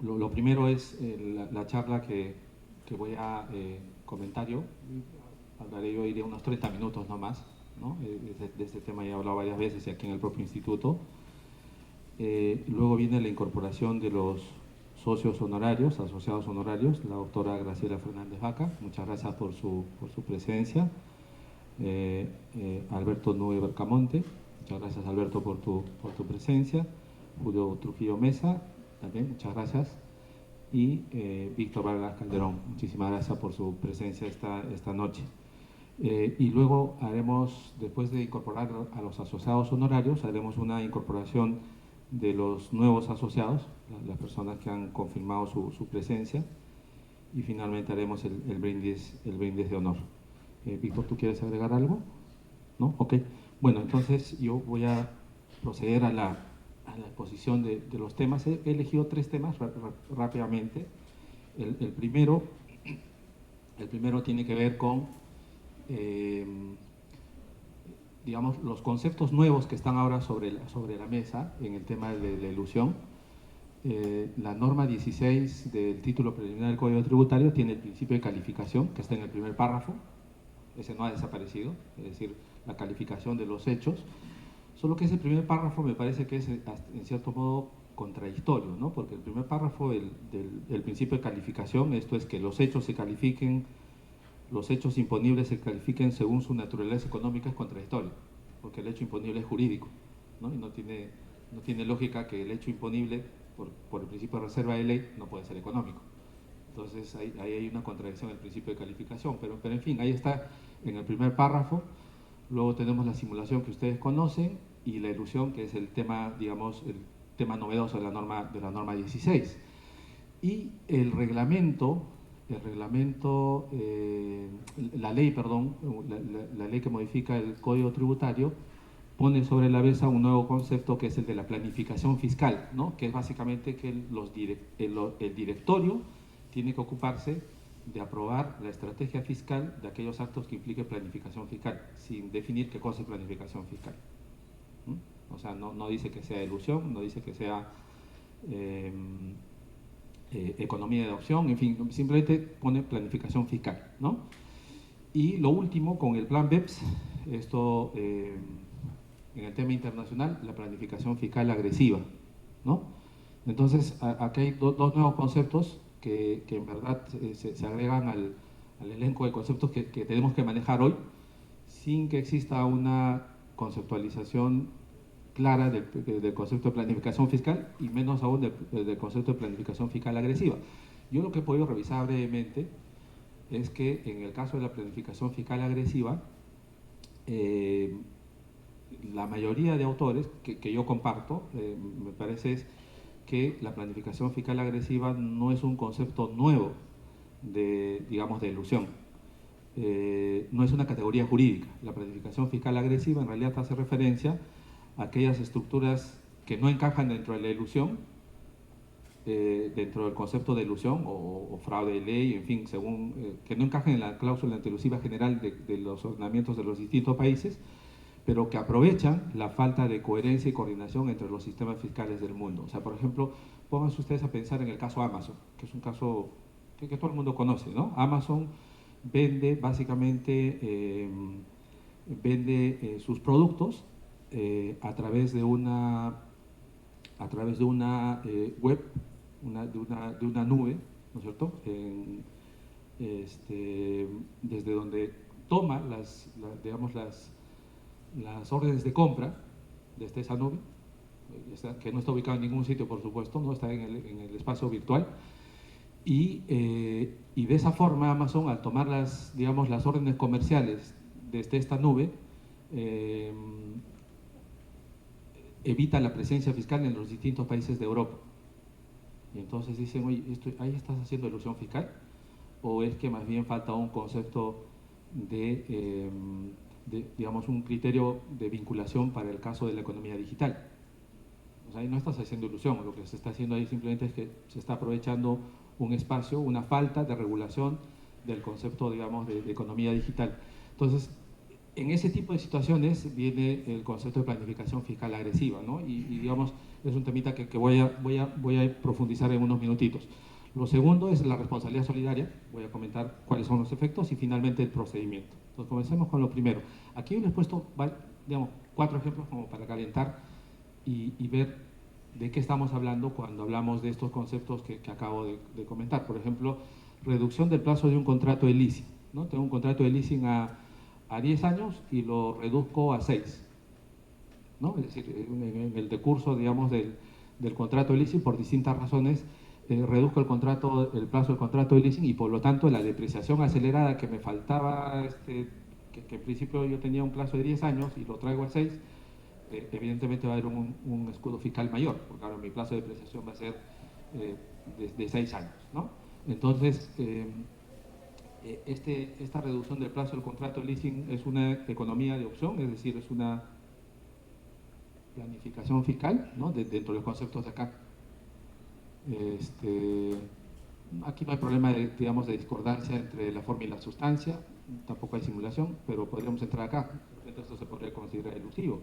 lo primero es la charla que voy a comentar yo. Hablaré yo hoy de unos 30 minutos no más, ¿no? De este tema ya he hablado varias veces aquí en el propio instituto. Luego viene la incorporación de los socios honorarios, asociados honorarios, la doctora Graciela Fernández Vaca, muchas gracias por su presencia. Alberto Nube Bercamonte, muchas gracias Alberto por tu presencia. Julio Trujillo Mesa, también muchas gracias. Y Víctor Vargas Calderón, muchísimas gracias por su presencia esta noche. Y luego haremos, después de incorporar a los asociados honorarios, haremos una incorporación de los nuevos asociados, las personas que han confirmado su presencia, y finalmente haremos el brindis de honor. Víctor, ¿tú quieres agregar algo? ¿No? Ok. Bueno, entonces yo voy a proceder a la exposición de los temas. He elegido 3 temas rápidamente. El primero tiene que ver con digamos, los conceptos nuevos que están ahora sobre la mesa en el tema de la ilusión. La norma 16 del título preliminar del Código Tributario tiene el principio de calificación, que está en el primer párrafo. Ese no ha desaparecido, es decir, la calificación de los hechos. Solo que ese primer párrafo me parece que es, en cierto modo, contradictorio, ¿no? Porque el primer párrafo del principio de calificación, esto es que los hechos se califiquen, los hechos imponibles se califiquen según su naturaleza económica, es contradictorio, porque el hecho imponible es jurídico, ¿no? Y no tiene lógica que el hecho imponible, por el principio de reserva de ley, no puede ser económico. Entonces ahí hay una contradicción en el principio de calificación, pero en fin, ahí está en el primer párrafo. Luego tenemos la simulación que ustedes conocen y la ilusión, que es el tema, digamos, el tema novedoso de la norma 16. Y el reglamento, la ley que modifica el Código Tributario, pone sobre la mesa un nuevo concepto que es el de la planificación fiscal, ¿no? Que es básicamente que el directorio tiene que ocuparse de aprobar la estrategia fiscal de aquellos actos que impliquen planificación fiscal, sin definir qué cosa es planificación fiscal. O sea, no dice que sea ilusión, no dice que sea economía de adopción, en fin, simplemente pone planificación fiscal, ¿no? Y lo último, con el plan BEPS, esto en el tema internacional, la planificación fiscal agresiva, ¿no? Entonces, aquí hay dos nuevos conceptos que en verdad se agregan al elenco de conceptos que tenemos que manejar hoy, sin que exista una conceptualización clara del concepto de planificación fiscal y menos aún del concepto de planificación fiscal agresiva. Yo lo que he podido revisar brevemente es que en el caso de la planificación fiscal agresiva, la mayoría de autores que yo comparto, me parece es que la planificación fiscal agresiva no es un concepto nuevo digamos, de ilusión. No es una categoría jurídica. La planificación fiscal agresiva en realidad hace referencia a aquellas estructuras que no encajan dentro de la ilusión, dentro del concepto de ilusión o fraude de ley, en fin, según que no encajan en la cláusula antielusiva general de los ordenamientos de los distintos países, pero que aprovechan la falta de coherencia y coordinación entre los sistemas fiscales del mundo. O sea, por ejemplo, pónganse ustedes a pensar en el caso Amazon, que es un caso que todo el mundo conoce, ¿no? Amazon vende básicamente sus productos a través de una web, de una nube, ¿no es cierto? Desde donde toma digamos, las órdenes de compra desde esa nube, que no está ubicada en ningún sitio, por supuesto, no está en el espacio virtual. Y de esa forma Amazon, al tomar digamos, las órdenes comerciales desde esta nube, evita la presencia fiscal en los distintos países de Europa. Y entonces dicen, oye, ¿ahí estás haciendo ilusión fiscal? ¿O es que más bien falta un concepto digamos, un criterio de vinculación para el caso de la economía digital? O sea, ahí no estás haciendo ilusión, lo que se está haciendo ahí simplemente es que se está aprovechando un espacio, una falta de regulación del concepto, digamos, de economía digital. Entonces, En ese tipo de situaciones viene el concepto de planificación fiscal agresiva, ¿no? Y digamos, es un temita que voy a profundizar en unos minutitos. Lo segundo es la responsabilidad solidaria, voy a comentar cuáles son los efectos y finalmente el procedimiento. Entonces, comencemos con lo primero. Aquí les he puesto, digamos, 4 ejemplos como para calentar y ver de qué estamos hablando cuando hablamos de estos conceptos que acabo de comentar. Por ejemplo, reducción del plazo de un contrato de leasing, ¿no? Tengo un contrato de leasing a 10 años y lo reduzco a 6, ¿no? Es decir, en el decurso, digamos, del contrato de leasing, por distintas razones, reduzco el plazo del contrato de leasing y por lo tanto la depreciación acelerada que me faltaba, que en principio yo tenía un plazo de 10 años y lo traigo a 6, evidentemente va a haber un escudo fiscal mayor, porque ahora mi plazo de depreciación va a ser de 6 años, ¿no? Entonces, esta reducción del plazo del contrato de leasing es una economía de opción, es decir, es una planificación fiscal, ¿no? Dentro de los conceptos de acá. Aquí no hay problema de, digamos, de discordancia entre la forma y la sustancia, tampoco hay simulación, pero podríamos entrar acá. Esto se podría considerar elusivo,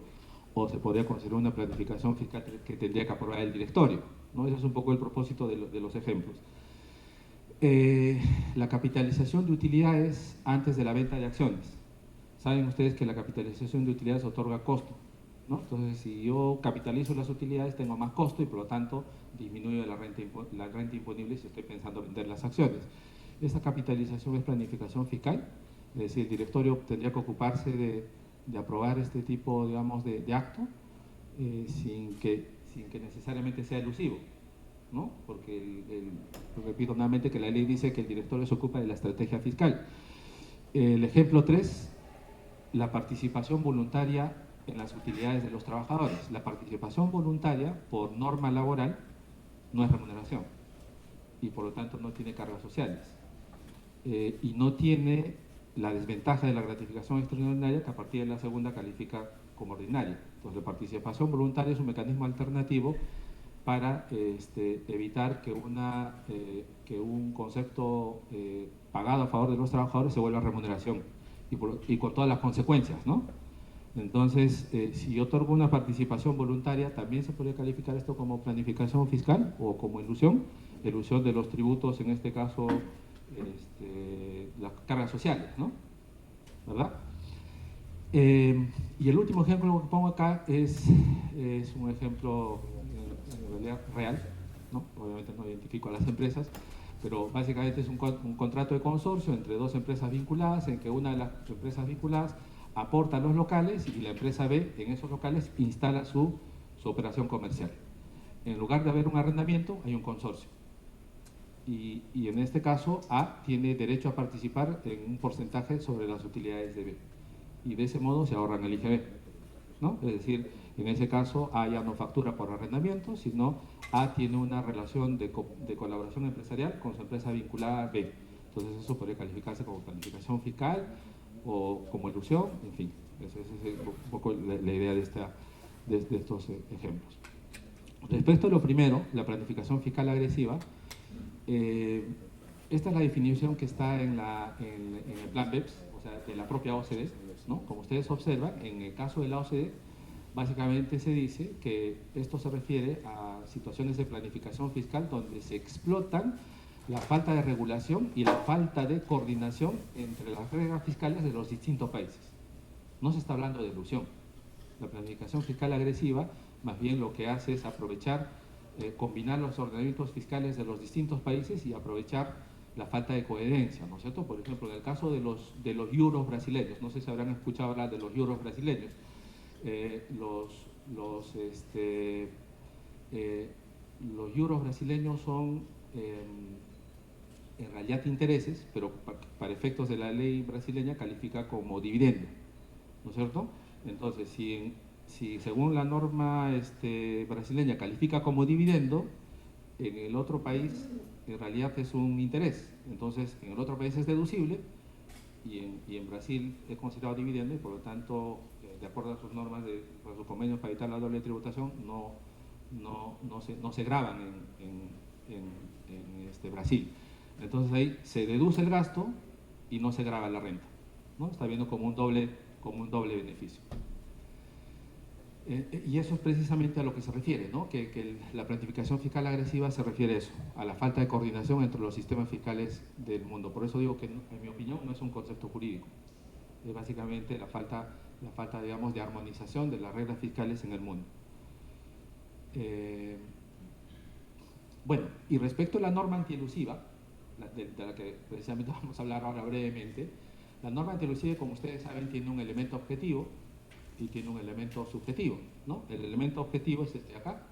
o se podría considerar una planificación fiscal que tendría que aprobar el directorio, ¿no? Ese es un poco el propósito de los ejemplos. La capitalización de utilidades antes de la venta de acciones. Saben ustedes que la capitalización de utilidades otorga costo, ¿no? Entonces, si yo capitalizo las utilidades, tengo más costo y por lo tanto disminuyo la renta imponible si estoy pensando vender las acciones. Esta capitalización es planificación fiscal, es decir, el directorio tendría que ocuparse de aprobar este tipo, digamos, de acto sin que necesariamente sea elusivo, ¿no? Porque, repito nuevamente que la ley dice que el directorio se ocupa de la estrategia fiscal. El ejemplo 3, la participación voluntaria en las utilidades de los trabajadores. La participación voluntaria, por norma laboral, no es remuneración y por lo tanto no tiene cargas sociales. Y no tiene la desventaja de la gratificación extraordinaria, que a partir de la segunda califica como ordinaria. Entonces, la participación voluntaria es un mecanismo alternativo para evitar que un concepto pagado a favor de los trabajadores se vuelva remuneración y con todas las consecuencias, ¿no? Entonces, si yo otorgo una participación voluntaria, también se podría calificar esto como planificación fiscal o como ilusión de los tributos, en este caso, las cargas sociales, ¿no? ¿Verdad? Y el último ejemplo que pongo acá es un ejemplo en realidad real, ¿no? Obviamente no identifico a las empresas, pero básicamente es un contrato de consorcio entre 2 empresas vinculadas, en que una de las empresas vinculadas aporta los locales y la empresa B en esos locales instala su operación comercial. En lugar de haber un arrendamiento, hay un consorcio. Y en este caso, A tiene derecho a participar en un porcentaje sobre las utilidades de B. Y de ese modo se ahorran el IGB, ¿no? Es decir, en ese caso A ya no factura por arrendamiento, sino A tiene una relación de colaboración empresarial con su empresa vinculada a B. Entonces eso podría calificarse como planificación fiscal o como ilusión, en fin. Esa es un poco la idea de estos ejemplos. Respecto a lo primero, la planificación fiscal agresiva, esta es la definición que está en el plan BEPS, o sea, de la propia OCDE, ¿no? Como ustedes observan, en el caso de la OCDE, básicamente se dice que esto se refiere a situaciones de planificación fiscal donde se explotan la falta de regulación y la falta de coordinación entre las reglas fiscales de los distintos países. No se está hablando de ilusión. La planificación fiscal agresiva, más bien lo que hace es aprovechar, combinar los ordenamientos fiscales de los distintos países y aprovechar la falta de coherencia, ¿no es cierto? Por ejemplo, en el caso de los euros brasileños, no sé si habrán escuchado hablar de los euros brasileños, los euros brasileños son en realidad intereses, pero para efectos de la ley brasileña califica como dividendo, ¿no es cierto? Entonces, si según la norma brasileña califica como dividendo, en el otro país en realidad es un interés. Entonces, en el otro país es deducible y en Brasil es considerado dividendo y por lo tanto, de acuerdo a sus normas, a sus convenios para evitar la doble tributación, no se graban en Brasil. Entonces ahí se deduce el gasto y no se grava la renta, ¿no? Está viendo como un doble como un doble beneficio. Y eso es precisamente a lo que se refiere, ¿no? Que la planificación fiscal agresiva se refiere a eso, a la falta de coordinación entre los sistemas fiscales del mundo. Por eso digo que, en mi opinión, no es un concepto jurídico. Es básicamente la falta, digamos, de armonización de las reglas fiscales en el mundo. Bueno, y respecto a la norma antielusiva, de la que precisamente vamos a hablar ahora brevemente, la norma antielusiva, como ustedes saben, tiene un elemento objetivo y tiene un elemento subjetivo, ¿no? El elemento objetivo es este de acá,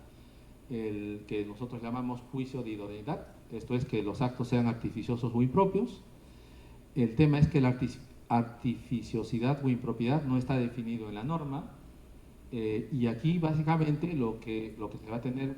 el que nosotros llamamos juicio de idoneidad, esto es que los actos sean artificiosos o impropios. El tema es que la artificiosidad o impropiedad no está definido en la norma, y aquí básicamente lo que se va a tener,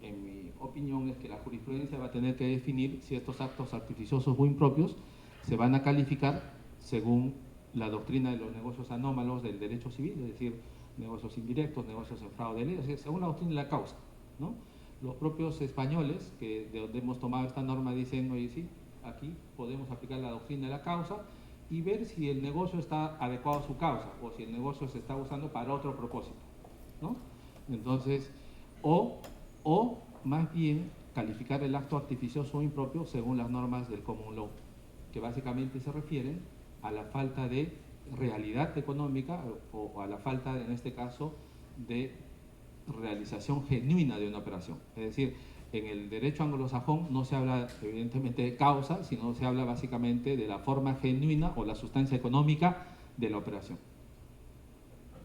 en mi opinión, es que la jurisprudencia va a tener que definir si estos actos artificiosos o impropios se van a calificar según la doctrina de los negocios anómalos del derecho civil, es decir, negocios indirectos, negocios en fraude de ley, es decir, según la doctrina de la causa, ¿no? Los propios españoles, que de donde hemos tomado esta norma, dicen, oye, sí, aquí podemos aplicar la doctrina de la causa y ver si el negocio está adecuado a su causa o si el negocio se está usando para otro propósito, ¿no? Entonces, o más bien calificar el acto artificioso o impropio según las normas del common law, que básicamente se refieren a la falta de realidad económica o a la falta, en este caso, de realización genuina de una operación. Es decir, en el derecho anglosajón no se habla evidentemente de causa, sino se habla básicamente de la forma genuina o la sustancia económica de la operación,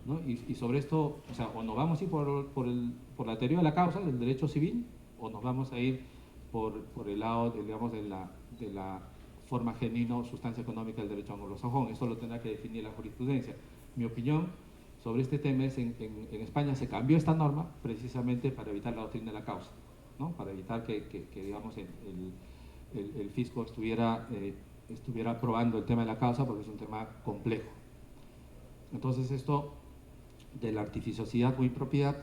¿no? Y sobre esto, o sea, o nos vamos a ir por la teoría de la causa del derecho civil, o nos vamos a ir por el lado, digamos, de la forma genuina o sustancia económica del derecho anglosajón. Eso lo tendrá que definir la jurisprudencia. Mi opinión sobre este tema es en España se cambió esta norma precisamente para evitar la doctrina de la causa, ¿no? Para evitar que digamos, el fisco estuviera probando el tema de la causa, porque es un tema complejo. Entonces, esto de la artificiosidad o impropiedad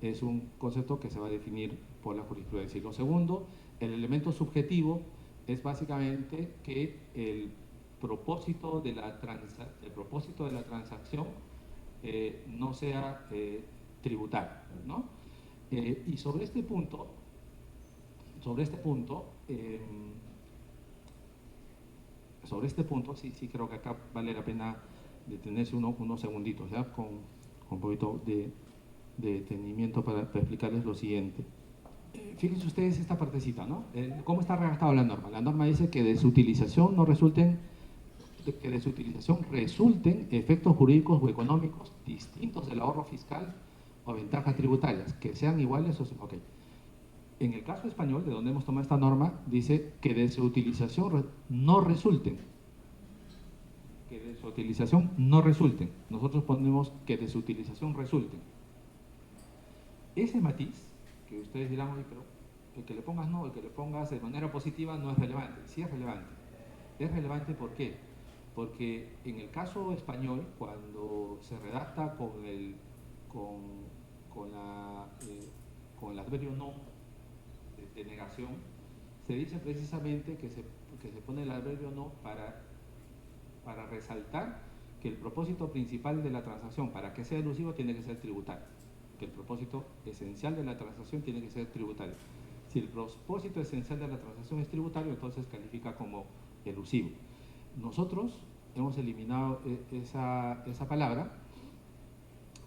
es un concepto que se va a definir por la jurisprudencia. Y lo segundo, el elemento subjetivo, es básicamente que el propósito de la transacción no sea tributario, ¿no? Y sobre este punto, sí creo que acá vale la pena detenerse unos segunditos, ¿ya? Con un poquito de detenimiento para explicarles lo siguiente. Fíjense ustedes esta partecita, ¿no? ¿Cómo está redactada la norma? La norma dice que de su utilización resulten efectos jurídicos o económicos distintos del ahorro fiscal o ventajas tributarias, que sean iguales o... Ok. En el caso español, de donde hemos tomado esta norma, dice que de su utilización no resulten. Que de su utilización no resulten. Nosotros ponemos que de su utilización resulten. Ese matiz, que ustedes dirán, oye, pero el que le pongas no, el que le pongas de manera positiva no es relevante. Sí es relevante. Es relevante, ¿por qué? Porque en el caso español, cuando se redacta con el adverbio no de negación, se dice precisamente que se pone el adverbio no para resaltar que el propósito principal de la transacción, para que sea elusivo, tiene que ser tributario. Que el propósito esencial de la transacción tiene que ser tributario. Si el propósito esencial de la transacción es tributario, entonces califica como elusivo. Nosotros hemos eliminado esa palabra.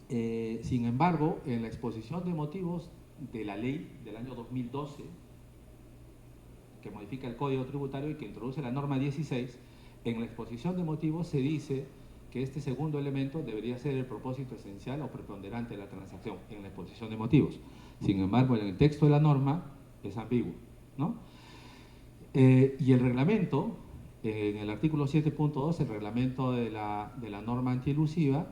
Sin embargo, en la exposición de motivos de la ley del año 2012, que modifica el Código Tributario y que introduce la norma 16, en la exposición de motivos se dice que este segundo elemento debería ser el propósito esencial o preponderante de la transacción, en la exposición de motivos. Sin embargo, en el texto de la norma es ambiguo, ¿no? Y el reglamento, en el artículo 7.2, el reglamento de la norma antielusiva,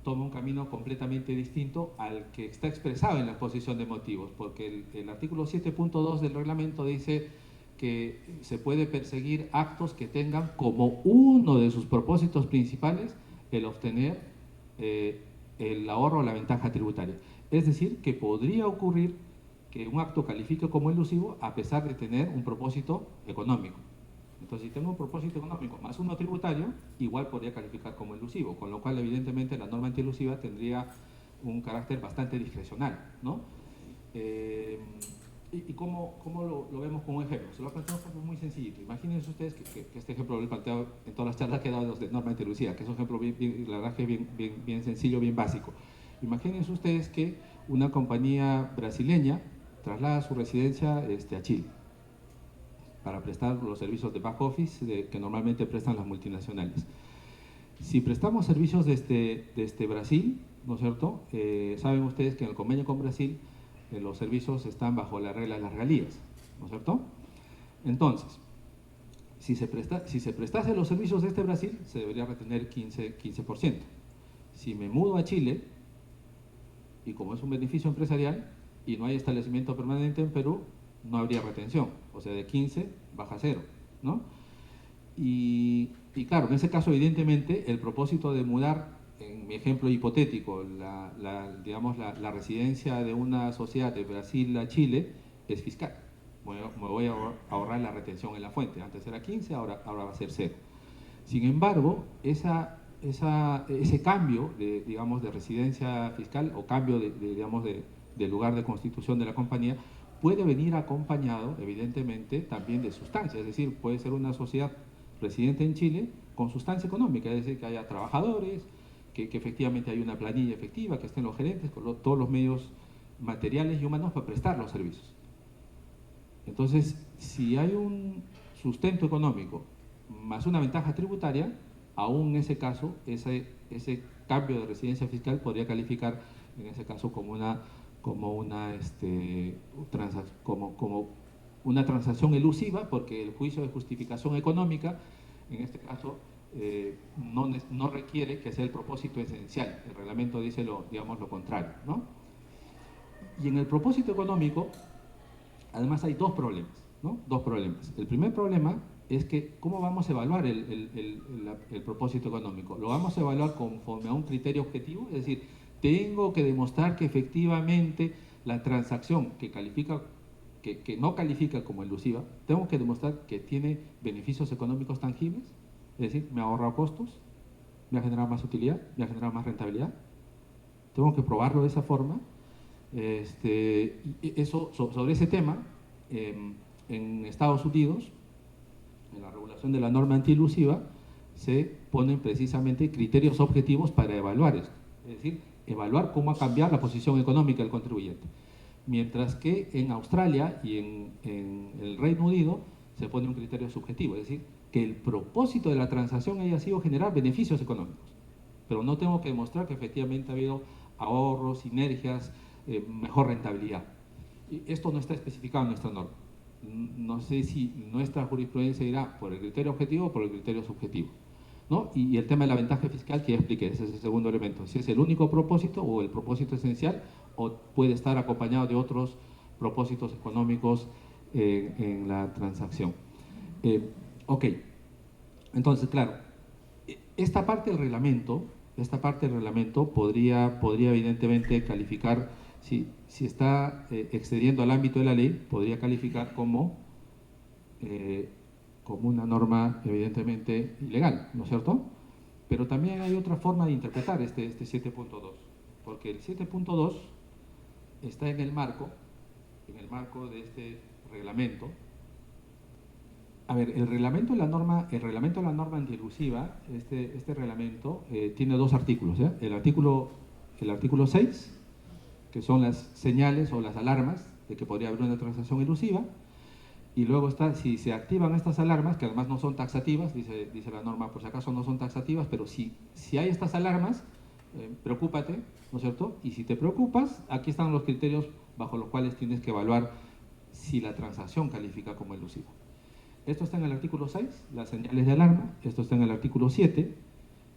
toma un camino completamente distinto al que está expresado en la exposición de motivos, porque el artículo 7.2 del reglamento dice que se puede perseguir actos que tengan como uno de sus propósitos principales el obtener el ahorro o la ventaja tributaria. Es decir, que podría ocurrir que un acto califique como elusivo a pesar de tener un propósito económico. Entonces, si tengo un propósito económico más uno tributario, igual podría calificar como elusivo, con lo cual, evidentemente, la norma antielusiva tendría un carácter bastante discrecional, ¿no? ¿Y cómo lo vemos como un ejemplo? Se lo planteo como muy sencillito. Imagínense ustedes que este ejemplo lo he planteado en todas las charlas que he dado de norma antielusiva, que es un ejemplo la verdad que bien sencillo, bien básico. Imagínense ustedes que una compañía brasileña traslada su residencia a Chile para prestar los servicios de back office que normalmente prestan las multinacionales. Si prestamos servicios desde Brasil, ¿no es cierto? Saben ustedes que en el convenio con Brasil los servicios están bajo la regla de las regalías, ¿no es cierto? Entonces, si se prestase los servicios desde Brasil, se debería retener 15%. Si me mudo a Chile, y como es un beneficio empresarial y no hay establecimiento permanente en Perú, no habría retención, o sea, de 15 baja a 0, ¿no? Y claro, en ese caso, evidentemente, el propósito de mudar, en mi ejemplo hipotético, la residencia de una sociedad de Brasil a Chile es fiscal. Me voy a ahorrar la retención en la fuente. Antes era 15, ahora va a ser 0. Sin embargo, ese cambio de residencia fiscal o cambio de lugar de constitución de la compañía puede venir acompañado, evidentemente, también de sustancia. Es decir, puede ser una sociedad residente en Chile con sustancia económica, es decir, que haya trabajadores, que efectivamente hay una planilla efectiva, que estén los gerentes con todos los medios materiales y humanos para prestar los servicios. Entonces, si hay un sustento económico más una ventaja tributaria, aún en ese caso, ese cambio de residencia fiscal podría calificar en ese caso como una transacción elusiva, porque el juicio de justificación económica, en este caso, no requiere que sea el propósito esencial. El reglamento dice lo contrario, ¿no? Y en el propósito económico, además hay dos problemas, ¿no? Dos problemas. El primer problema es que, ¿cómo vamos a evaluar el propósito económico? Lo vamos a evaluar conforme a un criterio objetivo, es decir, tengo que demostrar que efectivamente la transacción que no califica como elusiva, tengo que demostrar que tiene beneficios económicos tangibles, es decir, me ha ahorrado costos, me ha generado más utilidad, me ha generado más rentabilidad. Tengo que probarlo de esa forma. Sobre ese tema, en Estados Unidos, en la regulación de la norma antielusiva, se ponen precisamente criterios objetivos para evaluar esto. Es decir, evaluar cómo ha cambiado la posición económica del contribuyente. Mientras que en Australia y en el Reino Unido se pone un criterio subjetivo, es decir, que el propósito de la transacción haya sido generar beneficios económicos. Pero no tengo que demostrar que efectivamente ha habido ahorros, sinergias, mejor rentabilidad. Y esto no está especificado en nuestra norma. No sé si nuestra jurisprudencia irá por el criterio objetivo o por el criterio subjetivo, ¿no? Y el tema de la ventaja fiscal que ya expliqué, ese es el segundo elemento. Si es el único propósito o el propósito esencial, o puede estar acompañado de otros propósitos económicos en la transacción. Ok, entonces, claro, esta parte del reglamento podría evidentemente calificar, si está excediendo al ámbito de la ley, podría calificar como una norma evidentemente ilegal, ¿no es cierto? Pero también hay otra forma de interpretar este 7.2, porque el 7.2 está en el marco de este reglamento. A ver, el reglamento de la norma antielusiva, este reglamento tiene dos artículos, ¿ya? El artículo 6, que son las señales o las alarmas de que podría haber una transacción elusiva, y luego está, si se activan estas alarmas, que además no son taxativas, dice la norma, por si acaso no son taxativas, pero si hay estas alarmas, preocúpate, ¿no es cierto? Y si te preocupas, aquí están los criterios bajo los cuales tienes que evaluar si la transacción califica como elusiva. Esto está en el artículo 6, las señales de alarma. Esto está en el artículo 7,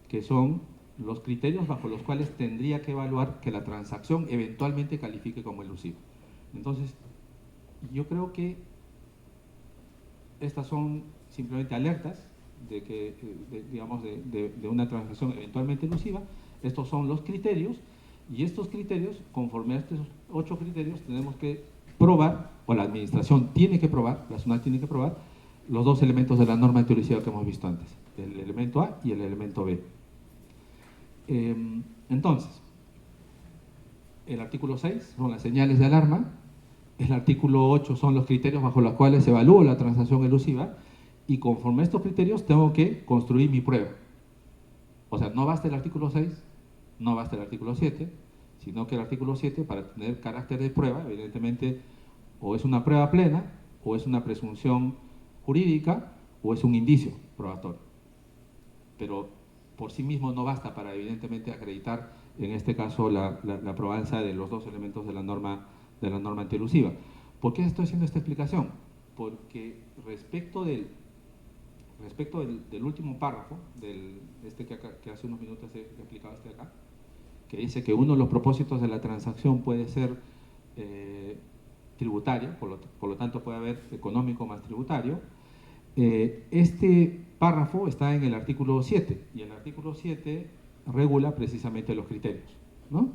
que son los criterios bajo los cuales tendría que evaluar que la transacción eventualmente califique como elusiva. Entonces, yo creo que estas son simplemente alertas de que, de una transacción eventualmente elusiva. Estos son los criterios, y estos criterios, conforme a estos 8 criterios, tenemos que probar, o la administración tiene que probar, la SUNAT tiene que probar, los dos elementos de la norma anti-elusiva que hemos visto antes, el elemento A y el elemento B. Entonces, el artículo 6 son las señales de alarma, el artículo 8 son los criterios bajo los cuales se evalúa la transacción elusiva, y conforme a estos criterios tengo que construir mi prueba. O sea, no basta el artículo 6, no basta el artículo 7, sino que el artículo 7, para tener carácter de prueba, evidentemente, o es una prueba plena, o es una presunción jurídica, o es un indicio probatorio. Pero por sí mismo no basta para, evidentemente, acreditar, en este caso, la probanza de los dos elementos de la norma antielusiva. ¿Por qué estoy haciendo esta explicación? Porque respecto del último párrafo, que hace unos minutos he explicado acá, que dice que uno de los propósitos de la transacción puede ser tributario, por lo tanto puede haber económico más tributario. Este párrafo está en el artículo 7, y el artículo 7 regula precisamente los criterios, ¿no?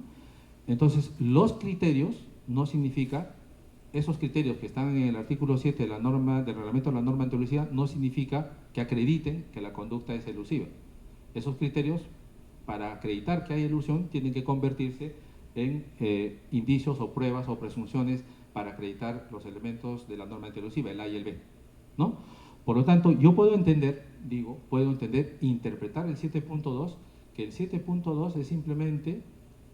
Entonces, los criterios no significa, esos criterios que están en el artículo 7 del reglamento de la norma antielusiva, no significa que acrediten que la conducta es elusiva. Esos criterios, para acreditar que hay elusión, tienen que convertirse en indicios o pruebas o presunciones para acreditar los elementos de la norma antielusiva, el A y el B, ¿no? Por lo tanto, yo puedo entender, interpretar el 7.2, que el 7.2 es simplemente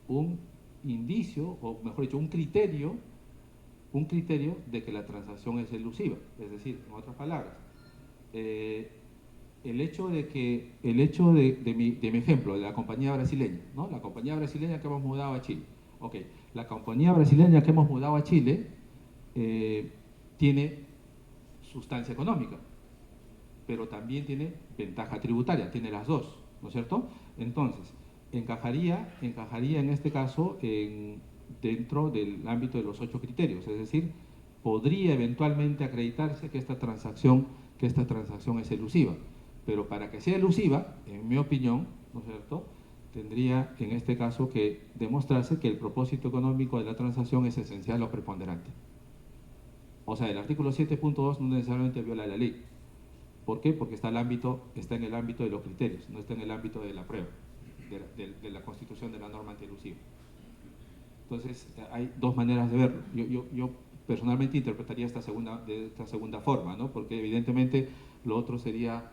un indicio, o mejor dicho, un criterio de que la transacción es elusiva. Es decir, en otras palabras, el hecho de mi ejemplo, de la compañía brasileña, ¿no? La compañía brasileña que hemos mudado a Chile. Ok, la compañía brasileña que hemos mudado a Chile tiene sustancia económica, pero también tiene ventaja tributaria, tiene las dos, ¿no es cierto? Entonces, encajaría en este caso dentro del ámbito de los 8 criterios, es decir, podría eventualmente acreditarse que esta transacción es elusiva, pero para que sea elusiva, en mi opinión, ¿no es cierto?, tendría en este caso que demostrarse que el propósito económico de la transacción es esencial o preponderante. O sea, el artículo 7.2 no necesariamente viola la ley. ¿Por qué? Porque está en el ámbito de los criterios, no está en el ámbito de la prueba, de la constitución de la norma antielusiva. Entonces, hay dos maneras de verlo. Yo personalmente interpretaría de esta segunda forma, ¿no? Porque evidentemente lo otro sería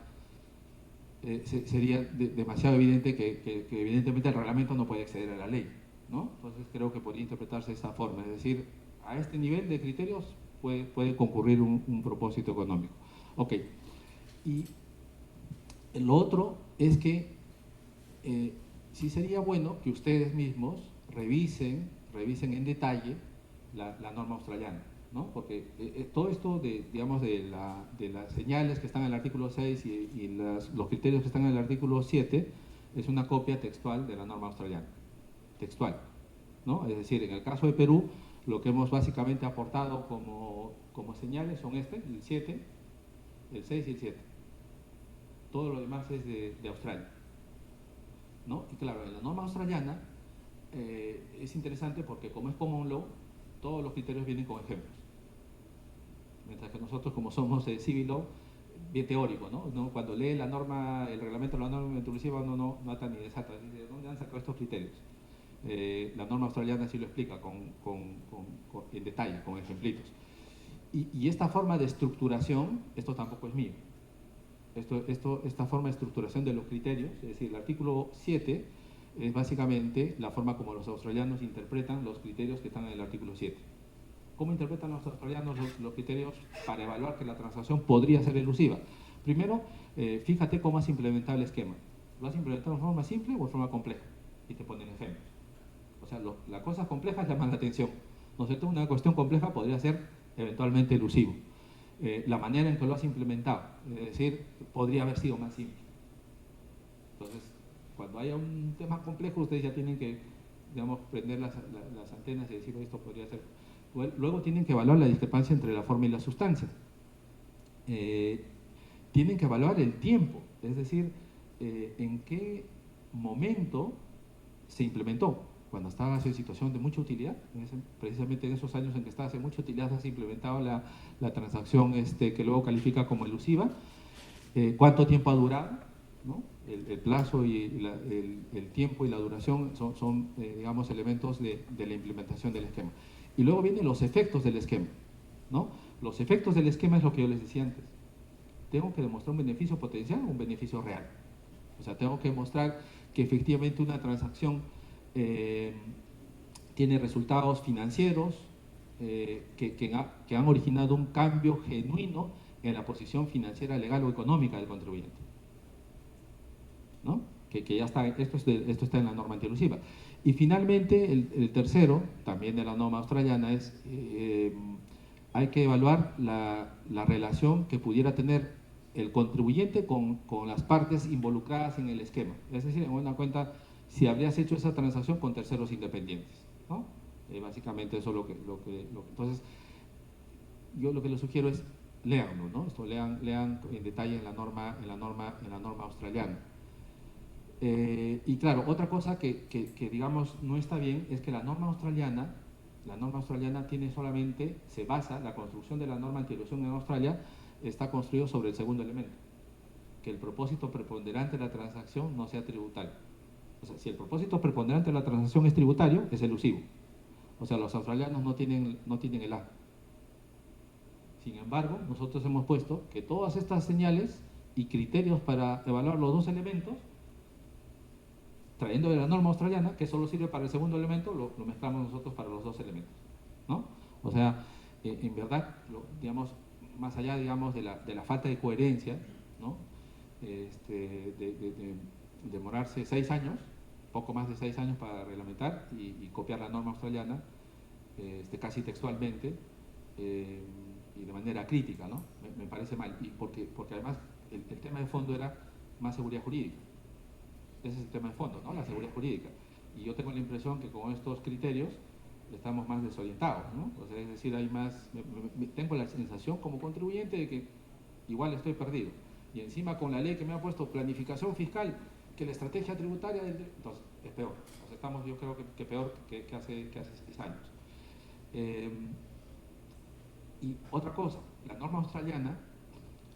demasiado evidente que evidentemente el reglamento no puede exceder a la ley, ¿no? Entonces creo que podría interpretarse de esta forma, es decir, a este nivel de criterios puede concurrir un propósito económico. Ok, y lo otro es que sí sería bueno que ustedes mismos revisen en detalle la norma australiana, ¿no? Porque todo esto de las señales que están en el artículo 6 y los criterios que están en el artículo 7 es una copia textual de la norma australiana, textual, ¿no? Es decir, en el caso de Perú, lo que hemos básicamente aportado como señales son el 7, el 6 y el 7. Todo lo demás es de Australia, ¿no? Y claro, en la norma australiana es interesante porque como es common law, todos los criterios vienen con ejemplos. Mientras que nosotros, como somos civil law, bien teórico, ¿no? Cuando lee el reglamento de la norma antielusiva, uno no está ni exacto, dice, ¿de dónde han sacado estos criterios? La norma australiana sí lo explica en detalle, con ejemplitos. Y esta forma de estructuración, esto tampoco es mío. Esta forma de estructuración de los criterios, es decir, el artículo 7 es básicamente la forma como los australianos interpretan los criterios que están en el artículo 7. ¿Cómo interpretan los australianos los criterios para evaluar que la transacción podría ser elusiva? Primero, fíjate cómo has implementado el esquema. ¿Lo has implementado de forma simple o de forma compleja? Y te ponen ejemplos. O sea, las cosas complejas llaman la atención. ¿No es cierto? Una cuestión compleja podría ser eventualmente elusivo. La manera en que lo has implementado, es decir, podría haber sido más simple. Entonces, cuando haya un tema complejo, ustedes ya tienen que, digamos, prender las antenas y decir, esto podría ser. Luego tienen que evaluar la discrepancia entre la forma y la sustancia. Tienen que evaluar el tiempo, es decir, en qué momento se implementó. cuando estabas en situación de mucha utilidad, precisamente en esos años en que estabas en mucha utilidad has implementado la transacción que luego califica como elusiva, cuánto tiempo ha durado, ¿no? El plazo y el tiempo y la duración son digamos, elementos de la implementación del esquema. Y luego vienen los efectos del esquema, ¿no? Los efectos del esquema es lo que yo les decía antes. Tengo que demostrar un beneficio potencial o un beneficio real. O sea, tengo que demostrar que efectivamente una transacción tiene resultados financieros que han originado un cambio genuino en la posición financiera, legal o económica del contribuyente, ¿no? Que ya está, esto está en la norma antielusiva. Y finalmente, el tercero, también de la norma australiana, es hay que evaluar la relación que pudiera tener el contribuyente con las partes involucradas en el esquema. Es decir, en una cuenta, si habrías hecho esa transacción con terceros independientes, ¿no? Básicamente eso es lo que entonces, yo lo que les sugiero es léanlo, ¿no? Esto lean en detalle en la norma australiana. Y claro, otra cosa que digamos no está bien es que la norma australiana tiene solamente, se basa, la construcción de la norma antielusión en Australia está construido sobre el segundo elemento, que el propósito preponderante de la transacción no sea tributario. O sea, si el propósito preponderante de la transacción es tributario, es elusivo. O sea, los australianos no tienen el A. Sin embargo, nosotros hemos puesto que todas estas señales y criterios para evaluar los dos elementos, trayendo de la norma australiana, que solo sirve para el segundo elemento, lo mezclamos nosotros para los dos elementos, ¿no? O sea, en verdad, digamos, más allá, digamos, de la falta de coherencia, ¿no? Demorarse 6 años, poco más de 6 años para reglamentar y copiar la norma australiana, casi textualmente, y de manera crítica, ¿no? Me parece mal, y porque además el tema de fondo era más seguridad jurídica. Ese es el tema de fondo, ¿no? La seguridad jurídica. Y yo tengo la impresión que con estos criterios estamos más desorientados, ¿no? O sea, es decir, hay más, tengo la sensación como contribuyente de que igual estoy perdido. Y encima con la ley que me ha puesto planificación fiscal, que la estrategia tributaria, entonces es peor. O sea, estamos, yo creo que peor que hace 6 años. Y otra cosa, la norma australiana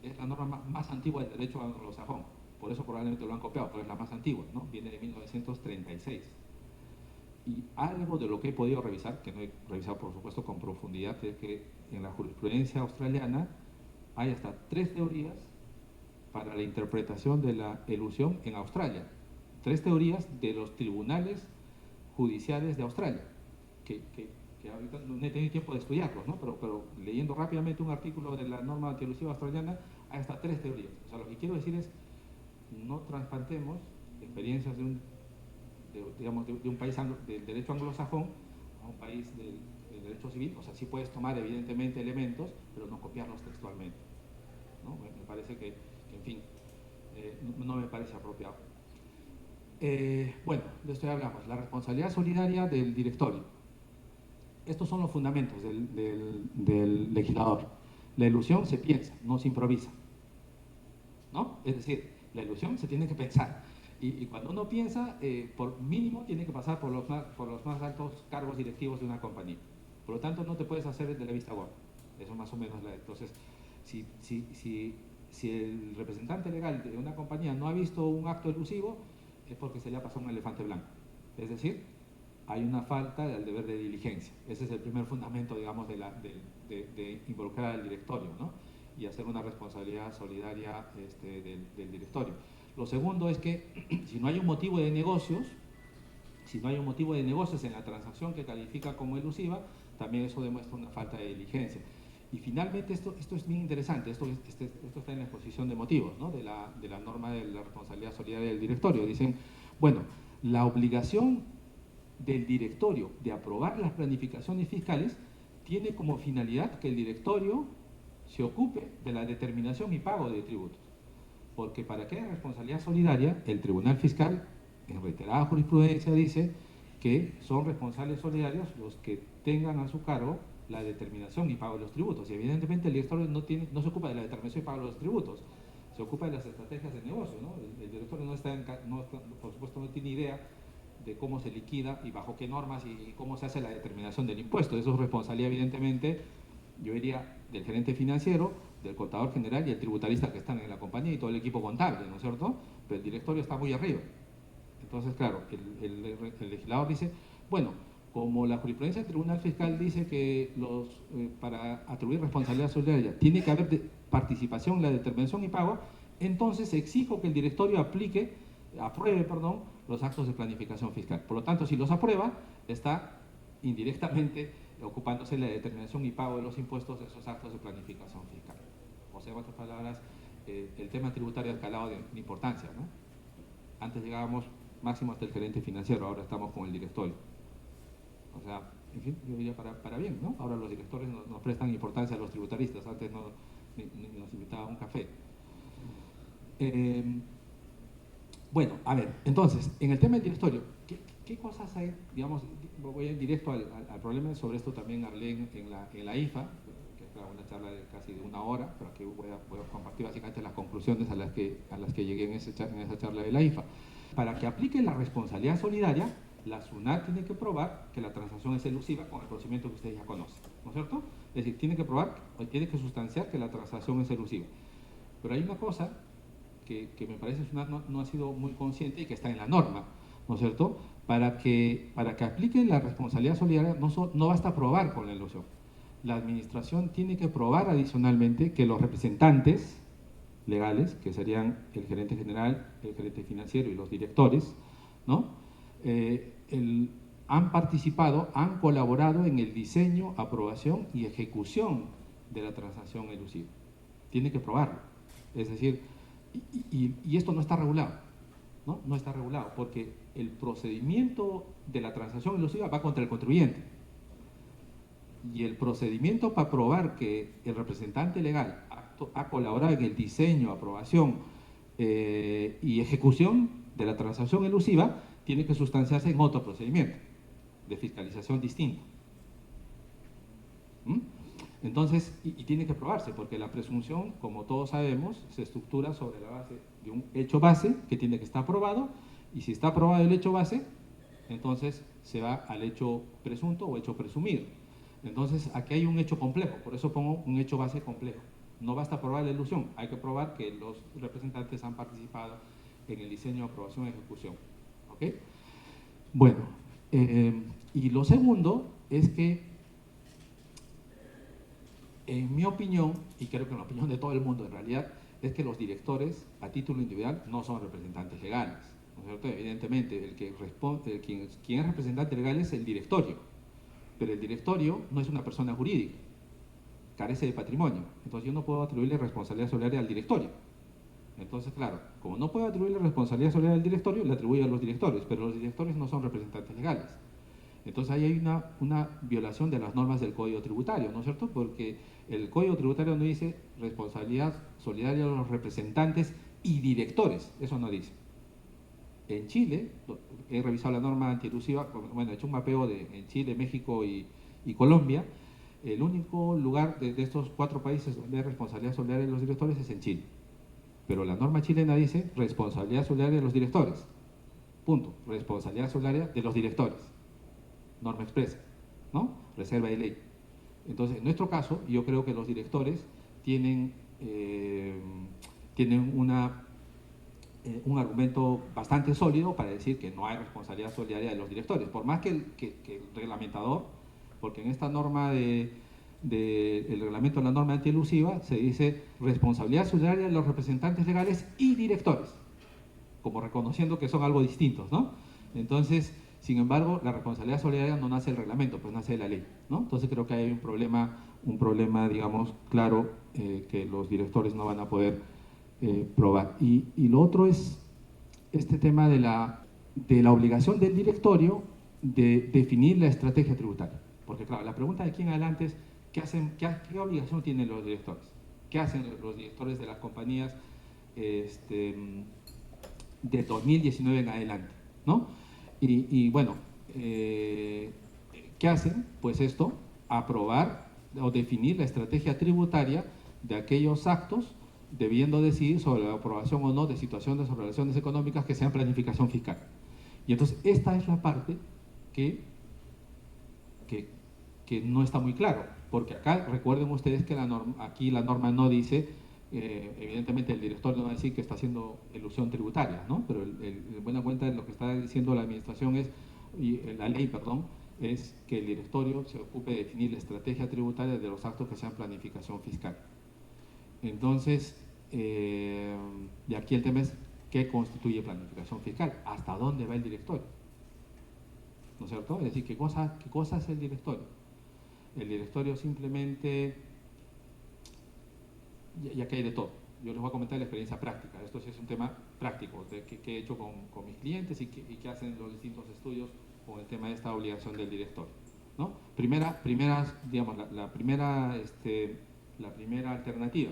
es la norma más antigua del derecho anglosajón. Por eso probablemente lo han copiado, pero es la más antigua, ¿no? Viene de 1936. Y algo de lo que he podido revisar, que no he revisado por supuesto con profundidad, es que en la jurisprudencia australiana hay hasta 3 teorías para la interpretación de la elusión en Australia. 3 teorías de los tribunales judiciales de Australia, que ahorita no he tenido tiempo de estudiarlos, ¿no? Pero leyendo rápidamente un artículo de la norma antielusiva australiana, hay hasta 3 teorías. O sea, lo que quiero decir es, no trasplantemos experiencias de un país del derecho anglosajón a un país del derecho civil. O sea, sí puedes tomar evidentemente elementos, pero no copiarlos textualmente, ¿no? Me parece que en fin, no me parece apropiado. Bueno, de esto ya hablamos. La responsabilidad solidaria del directorio. Estos son los fundamentos del legislador. La elusión se piensa, no se improvisa, ¿no? Es decir, la elusión se tiene que pensar. Y cuando uno piensa, por mínimo tiene que pasar por los más altos cargos directivos de una compañía. Por lo tanto, no te puedes hacer de la vista gorda. Eso más o menos. Entonces, si el representante legal de una compañía no ha visto un acto elusivo, es porque se le ha pasado un elefante blanco. Es decir, hay una falta del deber de diligencia. Ese es el primer fundamento, digamos, de involucrar al directorio, ¿no? Y hacer una responsabilidad solidaria del directorio. Lo segundo es que si no hay un motivo de negocios, en la transacción que califica como elusiva, también eso demuestra una falta de diligencia. Y finalmente, esto es bien interesante, esto está en la exposición de motivos, ¿no? de la norma de la responsabilidad solidaria del directorio. Dicen, bueno, la obligación del directorio de aprobar las planificaciones fiscales tiene como finalidad que el directorio se ocupe de la determinación y pago de tributos. Porque para que haya responsabilidad solidaria, el Tribunal Fiscal, en reiterada jurisprudencia, dice que son responsables solidarios los que tengan a su cargo la determinación y pago de los tributos. Y evidentemente el directorio no se ocupa de la determinación y pago de los tributos, se ocupa de las estrategias de negocio, ¿no? El directorio por supuesto no tiene idea de cómo se liquida y bajo qué normas y cómo se hace la determinación del impuesto. Eso es responsabilidad, evidentemente, yo diría, del gerente financiero, del contador general y el tributarista que están en la compañía y todo el equipo contable, ¿no es cierto? Pero el directorio está muy arriba. Entonces, claro, el legislador dice, bueno, como la jurisprudencia del Tribunal Fiscal dice que para atribuir responsabilidad solidaria tiene que haber participación en la determinación y pago, entonces exijo que el directorio apruebe los actos de planificación fiscal. Por lo tanto, si los aprueba, está indirectamente ocupándose de la determinación y pago de los impuestos de esos actos de planificación fiscal. O sea, en otras palabras, el tema tributario ha escalado de importancia, ¿no? Antes llegábamos máximo hasta el gerente financiero, ahora estamos con el directorio. O sea, en fin, yo diría para bien, ¿no? Ahora los directores nos prestan importancia a los tributaristas, antes ni nos invitaban a un café. Bueno, a ver, entonces, en el tema del directorio, ¿qué cosas hay? Digamos, voy a ir directo al problema, sobre esto también hablé en la IFA, que es una charla de casi de 1 hora, pero aquí voy a compartir básicamente las conclusiones a las que llegué en esa charla de la IFA. Para que aplique la responsabilidad solidaria, la SUNAT tiene que probar que la transacción es elusiva con el procedimiento que ustedes ya conocen, ¿no es cierto? Es decir, tiene que probar, o tiene que sustanciar que la transacción es elusiva. Pero hay una cosa que me parece SUNAT no ha sido muy consciente y que está en la norma, ¿no es cierto? Para que aplique la responsabilidad solidaria no basta probar con la elusión. La administración tiene que probar adicionalmente que los representantes legales, que serían el gerente general, el gerente financiero y los directores, ¿no? Han participado, han colaborado en el diseño, aprobación y ejecución de la transacción elusiva. Tiene que probarlo. Es decir, y esto no está regulado, ¿no? No está regulado porque el procedimiento de la transacción elusiva va contra el contribuyente. Y el procedimiento para probar que el representante legal ha colaborado en el diseño, aprobación y ejecución de la transacción elusiva tiene que sustanciarse en otro procedimiento de fiscalización distinto. Entonces, y tiene que probarse, porque la presunción, como todos sabemos, se estructura sobre la base de un hecho base que tiene que estar probado, y si está aprobado el hecho base, entonces se va al hecho presunto o hecho presumido. Entonces, aquí hay un hecho complejo, por eso pongo un hecho base complejo. No basta probar la ilusión, hay que probar que los representantes han participado en el diseño, aprobación y ejecución. ¿Ok? Bueno, y lo segundo es que, en mi opinión, y creo que en la opinión de todo el mundo en realidad, es que los directores a título individual no son representantes legales, ¿no es cierto? Evidentemente, quien es representante legal es el directorio, pero el directorio no es una persona jurídica, carece de patrimonio, entonces yo no puedo atribuirle responsabilidad solidaria al directorio. Entonces, claro, como no puedo atribuirle responsabilidad solidaria al directorio, le atribuyo a los directores, pero los directores no son representantes legales. Entonces ahí hay una violación de las normas del Código Tributario, ¿no es cierto? Porque el Código Tributario no dice responsabilidad solidaria de los representantes y directores, eso no dice. En Chile, he revisado la norma antielusiva, bueno, he hecho un mapeo en Chile, México y Colombia. El único lugar de estos 4 países donde hay responsabilidad solidaria de los directores es en Chile. Pero la norma chilena dice responsabilidad solidaria de los directores. Punto. Responsabilidad solidaria de los directores. Norma expresa, ¿no? Reserva de ley. Entonces, en nuestro caso, yo creo que los directores tienen un argumento bastante sólido para decir que no hay responsabilidad solidaria de los directores, por más que el reglamentador, porque en esta norma el reglamento de la norma antielusiva se dice responsabilidad solidaria de los representantes legales y directores, como reconociendo que son algo distintos, ¿no? Entonces, sin embargo, la responsabilidad solidaria no nace del reglamento, pues nace de la ley, ¿no? Entonces creo que hay un problema, digamos, claro, que los directores no van a poder probar. Y lo otro es este tema de la obligación del directorio de definir la estrategia tributaria. Porque claro, la pregunta de aquí en adelante es, ¿qué obligación tienen los directores? ¿Qué hacen los directores de las compañías de 2019 en adelante, ¿no? Y bueno, ¿qué hacen? Pues esto, aprobar o definir la estrategia tributaria de aquellos actos, debiendo decidir sobre la aprobación o no de situaciones o relaciones económicas que sean planificación fiscal. Y entonces esta es la parte que, que, que no está muy claro, porque acá recuerden ustedes que aquí la norma no dice, evidentemente el director no va a decir que está haciendo elusión tributaria, ¿no? Pero en buena cuenta lo que está diciendo la administración es, y la ley, perdón, es que el directorio se ocupe de definir la estrategia tributaria de los actos que sean planificación fiscal. Entonces, y aquí el tema es qué constituye planificación fiscal, hasta dónde va el directorio, ¿no es cierto? Es decir, qué cosa es el directorio. El directorio simplemente, ya que hay de todo. Yo les voy a comentar la experiencia práctica. Esto sí es un tema práctico que he hecho con mis clientes y que hacen los distintos estudios con el tema de esta obligación del directorio, ¿no? Digamos, la primera alternativa.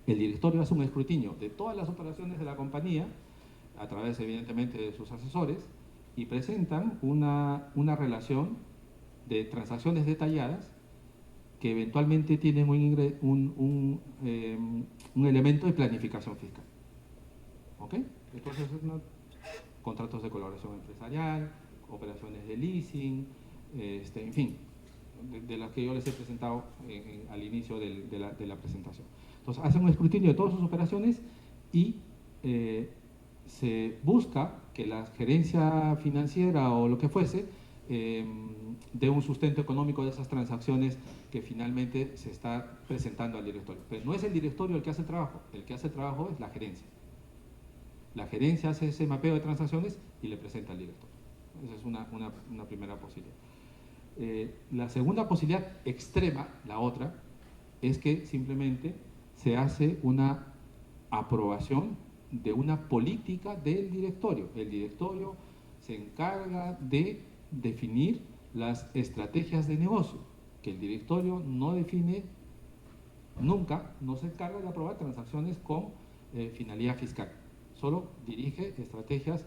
El directorio hace un escrutinio de todas las operaciones de la compañía, a través evidentemente de sus asesores, y presentan una relación de transacciones detalladas que eventualmente tienen un elemento de planificación fiscal. ¿Ok? Entonces, contratos de colaboración empresarial, operaciones de leasing, en fin, de las que yo les he presentado al inicio de la presentación. Entonces, hacen un escrutinio de todas sus operaciones y se busca que la gerencia financiera o lo que fuese dé un sustento económico de esas transacciones que finalmente se está presentando al directorio. Pero no es el directorio el que hace el que hace el trabajo es la gerencia. La gerencia hace ese mapeo de transacciones y le presenta al directorio. Esa es una primera posibilidad. La segunda posibilidad extrema, la otra, es que simplemente se hace una aprobación de una política del directorio. El directorio se encarga de definir las estrategias de negocio, que el directorio no define nunca, no se encarga de aprobar transacciones con finalidad fiscal, solo dirige estrategias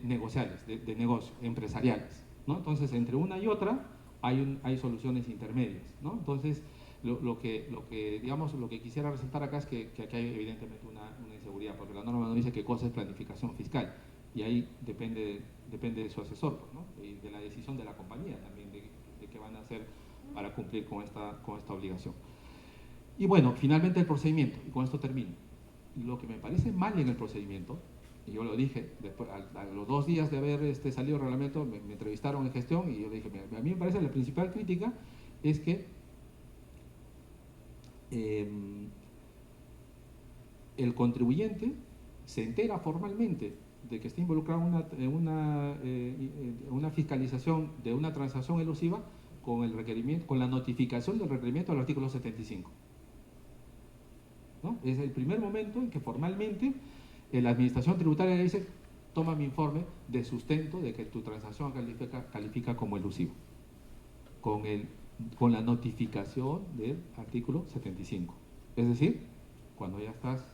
negociales, de negocio, empresariales, ¿no? Entonces, entre una y otra hay soluciones intermedias, ¿no? Entonces, lo que quisiera resaltar acá es que aquí hay evidentemente una inseguridad, porque la norma no dice qué cosa es planificación fiscal, y ahí depende de su asesor, ¿no? Y de la decisión de la compañía también, de qué van a hacer para cumplir con esta obligación. Y bueno, finalmente el procedimiento, y con esto termino. Lo que me parece mal en el procedimiento, y yo lo dije, después, a los 2 días de haber salido el reglamento, me entrevistaron en gestión y yo le dije, mira, a mí me parece la principal crítica es que el contribuyente se entera formalmente de que está involucrado en una fiscalización de una transacción elusiva con el requerimiento, con la notificación del requerimiento del artículo 75. ¿No? Es el primer momento en que formalmente la administración tributaria le dice, toma mi informe de sustento de que tu transacción califica como elusivo, con la notificación del artículo 75. Es decir, cuando ya estás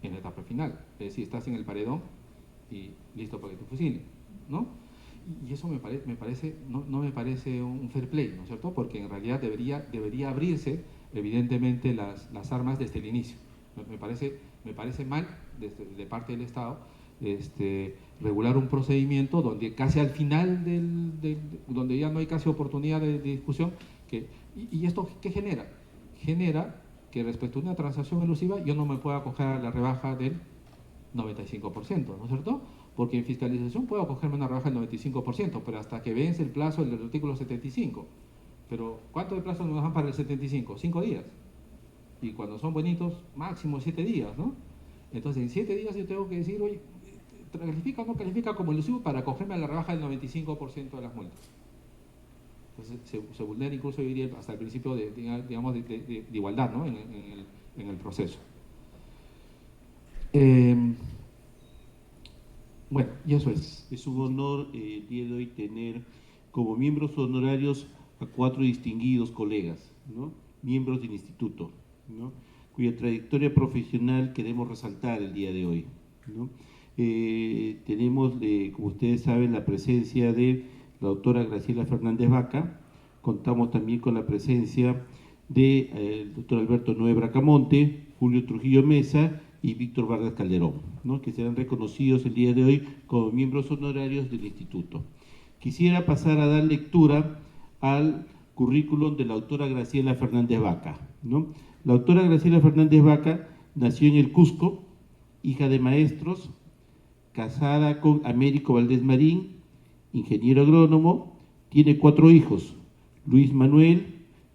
en la etapa final, es decir, estás en el paredón y listo para que te fusilen, ¿no? Y eso no me parece un fair play, ¿no es cierto? Porque en realidad debería abrirse evidentemente las armas desde el inicio. Me parece mal de parte del Estado regular un procedimiento donde casi al final donde ya no hay casi oportunidad de discusión. ¿Y esto qué genera? Genera que respecto a una transacción elusiva yo no me pueda acoger a la rebaja del 95%, ¿no es cierto? Porque en fiscalización puedo acogerme una rebaja del 95%, pero hasta que vence el plazo del artículo 75. Pero ¿cuánto de plazo nos dan para el 75? 5 días. Y cuando son bonitos, máximo 7 días, ¿no? Entonces, en 7 días yo tengo que decir, oye, ¿califica o no califica como elusivo para acogerme a la rebaja del 95% de las multas? Entonces, se vulnera incluso, yo diría, hasta el principio de igualdad, ¿no? En el proceso. Bueno, y eso es. Es un honor el día de hoy tener como miembros honorarios a 4 distinguidos colegas, ¿no? Miembros del instituto, ¿no? Cuya trayectoria profesional queremos resaltar el día de hoy, ¿no? Tenemos, como ustedes saben, la presencia de la doctora Graciela Fernández Vaca. Contamos también con la presencia del doctor Alberto Noé Bracamonte, Julio Trujillo Mesa y Víctor Vargas Calderón, ¿no? Que serán reconocidos el día de hoy como miembros honorarios del instituto. Quisiera pasar a dar lectura al currículum de la autora Graciela Fernández Vaca, ¿no? La autora Graciela Fernández Vaca nació en el Cusco, hija de maestros, casada con Américo Valdés Marín, ingeniero agrónomo, tiene 4 hijos: Luis Manuel,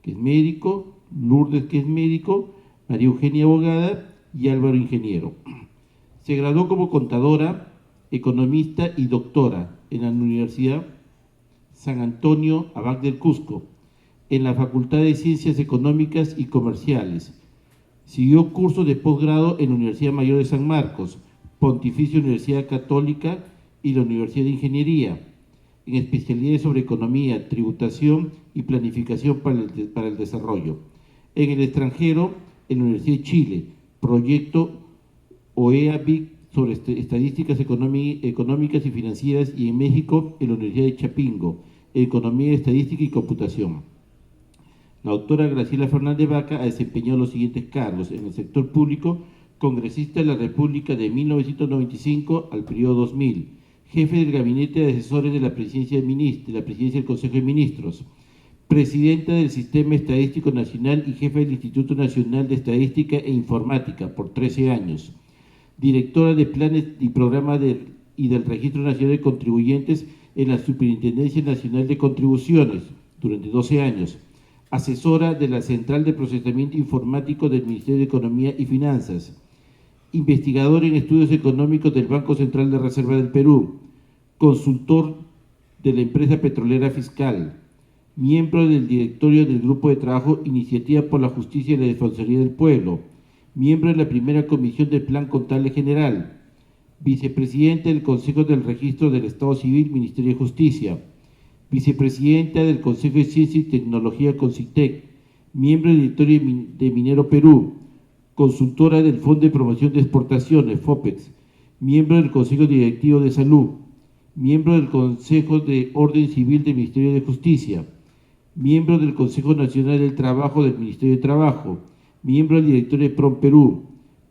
que es médico; Lourdes, que es médico; María Eugenia, abogada; y Álvaro, ingeniero. Se graduó como contadora, economista y doctora en la Universidad San Antonio Abad del Cusco, en la Facultad de Ciencias Económicas y Comerciales. Siguió cursos de posgrado en la Universidad Mayor de San Marcos, Pontificia Universidad Católica y la Universidad de Ingeniería, en especialidades sobre economía, tributación y planificación para el desarrollo. En el extranjero, en la Universidad de Chile, proyecto OEA-BIC sobre estadísticas económicas y financieras, y en México, en la Universidad de Chapingo, Economía, Estadística y Computación. La doctora Graciela Fernández Vaca ha desempeñado los siguientes cargos en el sector público: congresista de la República de 1995 al periodo 2000, jefe del Gabinete de Asesores de la Presidencia del Consejo de Ministros, presidenta del Sistema Estadístico Nacional y jefe del Instituto Nacional de Estadística e Informática por 13 años, directora de Planes y Programas y del Registro Nacional de Contribuyentes en la Superintendencia Nacional de Contribuciones durante 12 años, asesora de la Central de Procesamiento Informático del Ministerio de Economía y Finanzas, investigador en estudios económicos del Banco Central de Reserva del Perú, consultor de la empresa petrolera fiscal, miembro del directorio del Grupo de Trabajo Iniciativa por la Justicia y la Defensoría del Pueblo, miembro de la primera comisión del Plan Contable General, vicepresidente del Consejo del Registro del Estado Civil, Ministerio de Justicia, vicepresidenta del Consejo de Ciencia y Tecnología, CONCITEC, miembro del directorio de Minero Perú, consultora del Fondo de Promoción de Exportaciones, FOPEX, miembro del Consejo Directivo de Salud, miembro del Consejo de Orden Civil del Ministerio de Justicia, miembro del Consejo Nacional del Trabajo del Ministerio de Trabajo, miembro del directorio de PROM Perú,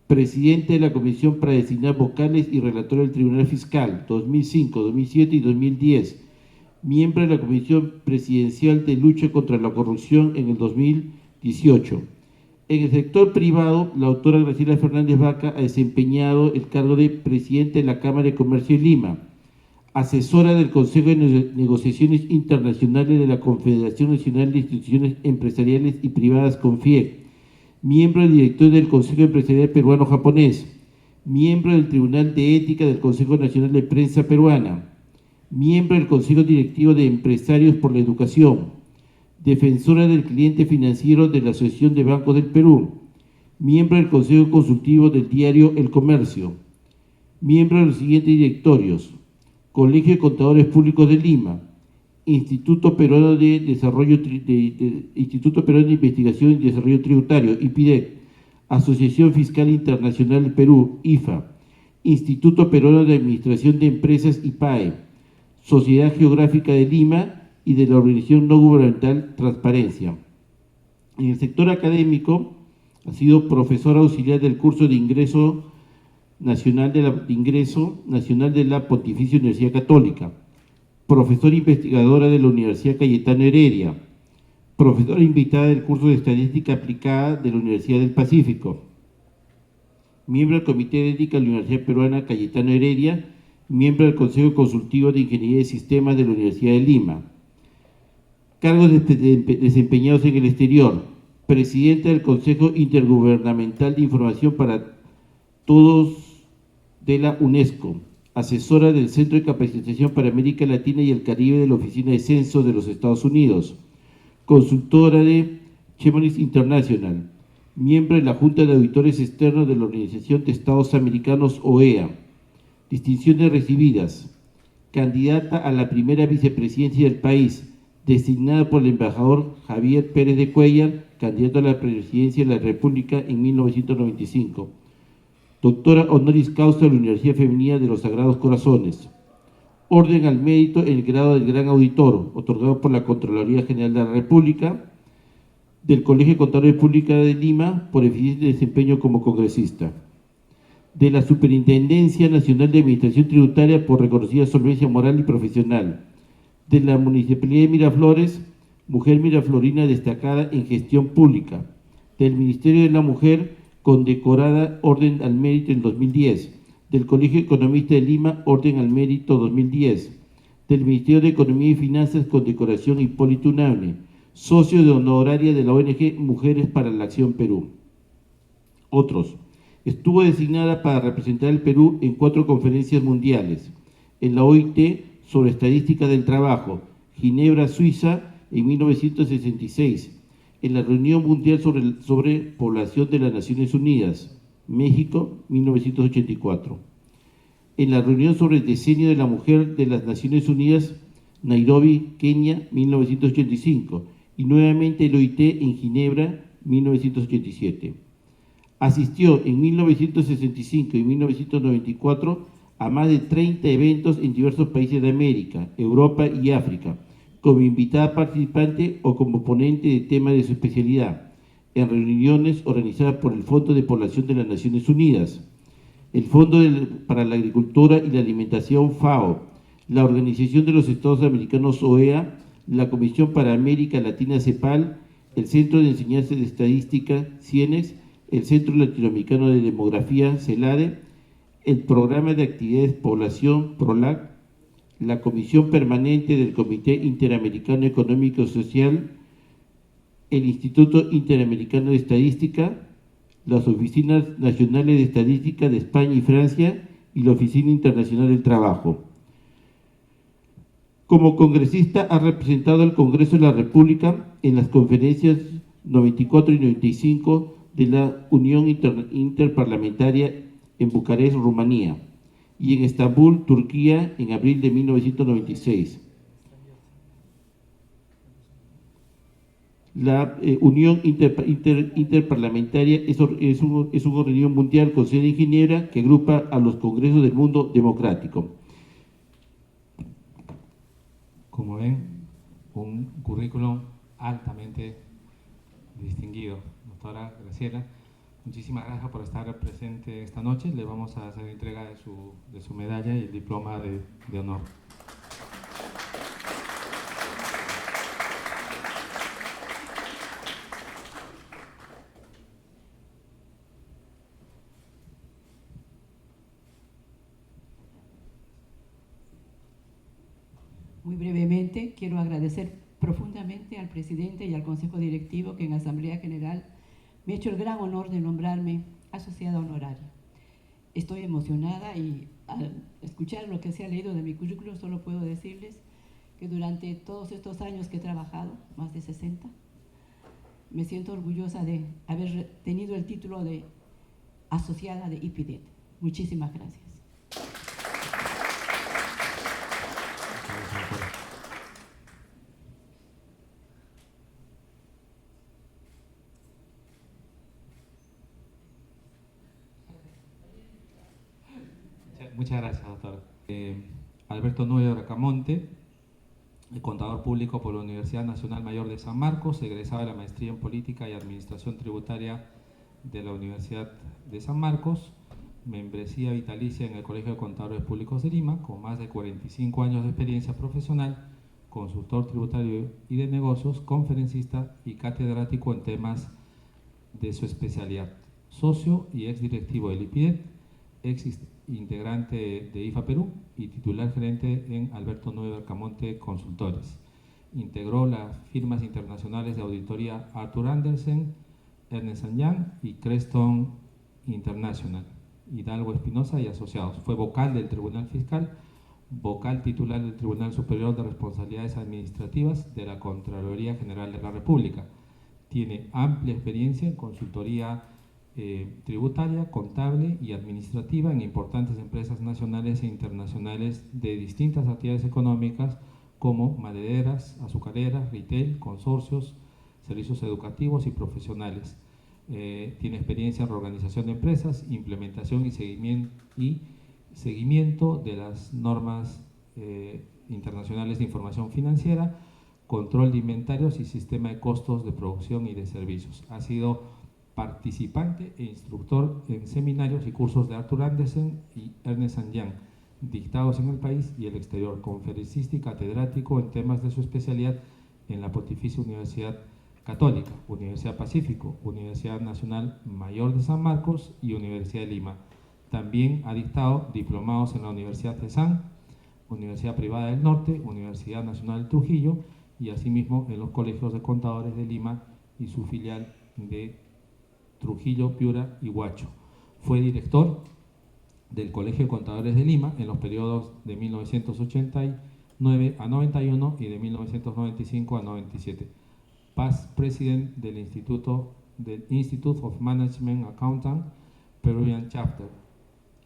presidente de la Comisión para designar vocales y relator del Tribunal Fiscal 2005, 2007 y 2010, miembro de la Comisión Presidencial de Lucha contra la Corrupción en el 2018. En el sector privado, la autora Graciela Fernández Vaca ha desempeñado el cargo de presidente de la Cámara de Comercio de Lima, asesora del Consejo de Negociaciones Internacionales de la Confederación Nacional de Instituciones Empresariales y Privadas, CONFIEC, miembro del directorio del Consejo Empresarial Peruano-Japonés, miembro del Tribunal de Ética del Consejo Nacional de Prensa Peruana, miembro del Consejo Directivo de Empresarios por la Educación, defensora del cliente financiero de la Asociación de Bancos del Perú, miembro del Consejo Consultivo del diario El Comercio, miembro de los siguientes directorios: Colegio de Contadores Públicos de Lima, Instituto Peruano de Investigación y Desarrollo Tributario, IPIDEC, Asociación Fiscal Internacional del Perú, IFA, Instituto Peruano de Administración de Empresas, IPAE, Sociedad Geográfica de Lima y de la organización no gubernamental Transparencia. En el sector académico ha sido profesora auxiliar del curso de Ingreso Nacional de la Pontificia Universidad Católica, profesora investigadora de la Universidad Cayetano Heredia, profesora invitada del curso de Estadística Aplicada de la Universidad del Pacífico, miembro del Comité de Ética de la Universidad Peruana Cayetano Heredia, miembro del Consejo Consultivo de Ingeniería de Sistemas de la Universidad de Lima. Cargos desempeñados en el exterior: presidenta del Consejo Intergubernamental de Información para Todos de la UNESCO, asesora del Centro de Capacitación para América Latina y el Caribe de la Oficina de Censo de los Estados Unidos, consultora de Chemonis International, miembro de la Junta de Auditores Externos de la Organización de Estados Americanos, OEA. Distinciones recibidas: candidata a la primera vicepresidencia del país, designada por el embajador Javier Pérez de Cuellar, candidato a la presidencia de la República en 1995. Doctora honoris causa de la Universidad Femenina de los Sagrados Corazones. Orden al Mérito en el grado del Gran Auditor, otorgado por la Contraloría General de la República, del Colegio de Contadores Públicos de Lima, por eficiente desempeño como congresista. de la Superintendencia Nacional de Administración Tributaria por reconocida solvencia moral y profesional, de la Municipalidad de Miraflores, mujer miraflorina destacada en gestión pública, del Ministerio de la Mujer, condecorada Orden al Mérito en 2010, del Colegio Economista de Lima, Orden al Mérito 2010, del Ministerio de Economía y Finanzas, condecoración Hipólito Unanue, socio de honoraria de la ONG Mujeres para la Acción Perú. Otros. Estuvo designada para representar al Perú en 4 conferencias mundiales, en la OIT sobre estadística del trabajo, Ginebra, Suiza, en 1966, en la Reunión Mundial sobre Población de las Naciones Unidas, México, 1984, en la Reunión sobre el Decenio de la Mujer de las Naciones Unidas, Nairobi, Kenia, 1985, y nuevamente el OIT en Ginebra, 1987. Asistió en 1965 y 1994 a más de 30 eventos en diversos países de América, Europa y África, como invitada participante o como ponente de tema de su especialidad, en reuniones organizadas por el Fondo de Población de las Naciones Unidas, el Fondo para la Agricultura y la Alimentación FAO, la Organización de los Estados Americanos OEA, la Comisión para América Latina CEPAL, el Centro de Enseñanza de Estadística CIENEX, el Centro Latinoamericano de Demografía CELADE, el Programa de Actividades Población PROLAC, la Comisión Permanente del Comité Interamericano Económico y Social, el Instituto Interamericano de Estadística, las Oficinas Nacionales de Estadística de España y Francia y la Oficina Internacional del Trabajo. Como congresista ha representado al Congreso de la República en las conferencias 94 y 95 de la Unión Interparlamentaria en Bucarest, Rumanía, y en Estambul, Turquía, en abril de 1996. La Unión Interparlamentaria es una reunión mundial con sede en Ginebra que agrupa a los congresos del mundo democrático. Como ven, un currículum altamente distinguido. Doctora Graciela, muchísimas gracias por estar presente esta noche. Le vamos a hacer entrega de su medalla y el diploma de honor. Muy brevemente, quiero agradecer profundamente al presidente y al Consejo Directivo que en Asamblea General me ha hecho el gran honor de nombrarme asociada honoraria. Estoy emocionada y al escuchar lo que se ha leído de mi currículum solo puedo decirles que durante todos estos años que he trabajado, más de 60, me siento orgullosa de haber tenido el título de asociada de IPIDET. Muchísimas gracias. Muchas gracias, doctor. Alberto Núñez Bracamonte, contador público por la Universidad Nacional Mayor de San Marcos, egresado de la maestría en Política y Administración Tributaria de la Universidad de San Marcos, membresía vitalicia en el Colegio de Contadores Públicos de Lima, con más de 45 años de experiencia profesional, consultor tributario y de negocios, conferencista y catedrático en temas de su especialidad, socio y exdirectivo del IPIDET, ex integrante de IFA Perú y titular gerente en Alberto Núñez Bracamonte Consultores. Integró las firmas internacionales de auditoría Arthur Andersen, Ernst & Young y Creston International, Hidalgo Espinosa y Asociados. Fue vocal del Tribunal Fiscal, vocal titular del Tribunal Superior de Responsabilidades Administrativas de la Contraloría General de la República. Tiene amplia experiencia en consultoría tributaria, contable y administrativa en importantes empresas nacionales e internacionales de distintas actividades económicas como madereras, azucareras, retail, consorcios, servicios educativos y profesionales. Tiene experiencia en reorganización de empresas, implementación y seguimiento de las normas internacionales de información financiera, control de inventarios y sistema de costos de producción y de servicios. Ha sido participante e instructor en seminarios y cursos de Arthur Andersen y Ernest Young, dictados en el país y el exterior, conferencista y catedrático en temas de su especialidad en la Pontificia Universidad Católica, Universidad Pacífico, Universidad Nacional Mayor de San Marcos y Universidad de Lima. También ha dictado diplomados en la Universidad de San, Universidad Privada del Norte, Universidad Nacional de Trujillo y asimismo en los colegios de contadores de Lima y su filial de Trujillo, Piura y Huacho. Fue director del Colegio de Contadores de Lima en los periodos de 1989 a 91 y de 1995 a 97. Past President del Institute of Management Accountant Peruvian Chapter,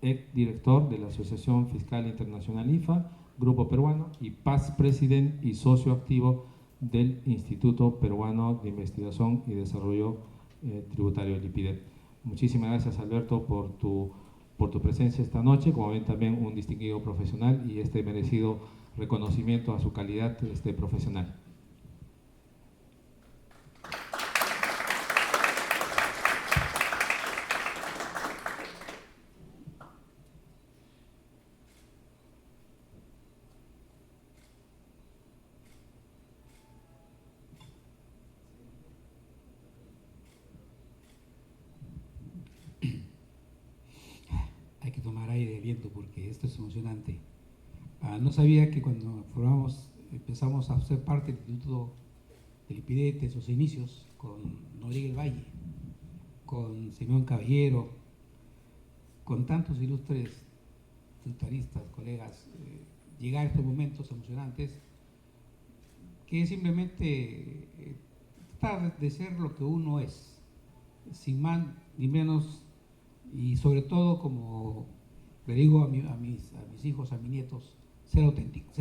ex director de la Asociación Fiscal Internacional IFA, Grupo Peruano, y Past President y socio activo del Instituto Peruano de Investigación y Desarrollo Tributario, el IPIDET. Muchísimas gracias, Alberto, por tu presencia esta noche, como ven también un distinguido profesional y este merecido reconocimiento a su calidad profesional. Hay que tomar aire de viento porque esto es emocionante. No sabía que cuando empezamos a ser parte del Instituto del IPIDET en sus inicios, con Noriega el Valle, con Simeón Caballero, con tantos ilustres tributaristas, colegas, llegar a estos momentos emocionantes, que es simplemente tratar de ser lo que uno es, sin más ni menos. Y sobre todo, como le digo a mis hijos, a mis nietos, ser auténtico.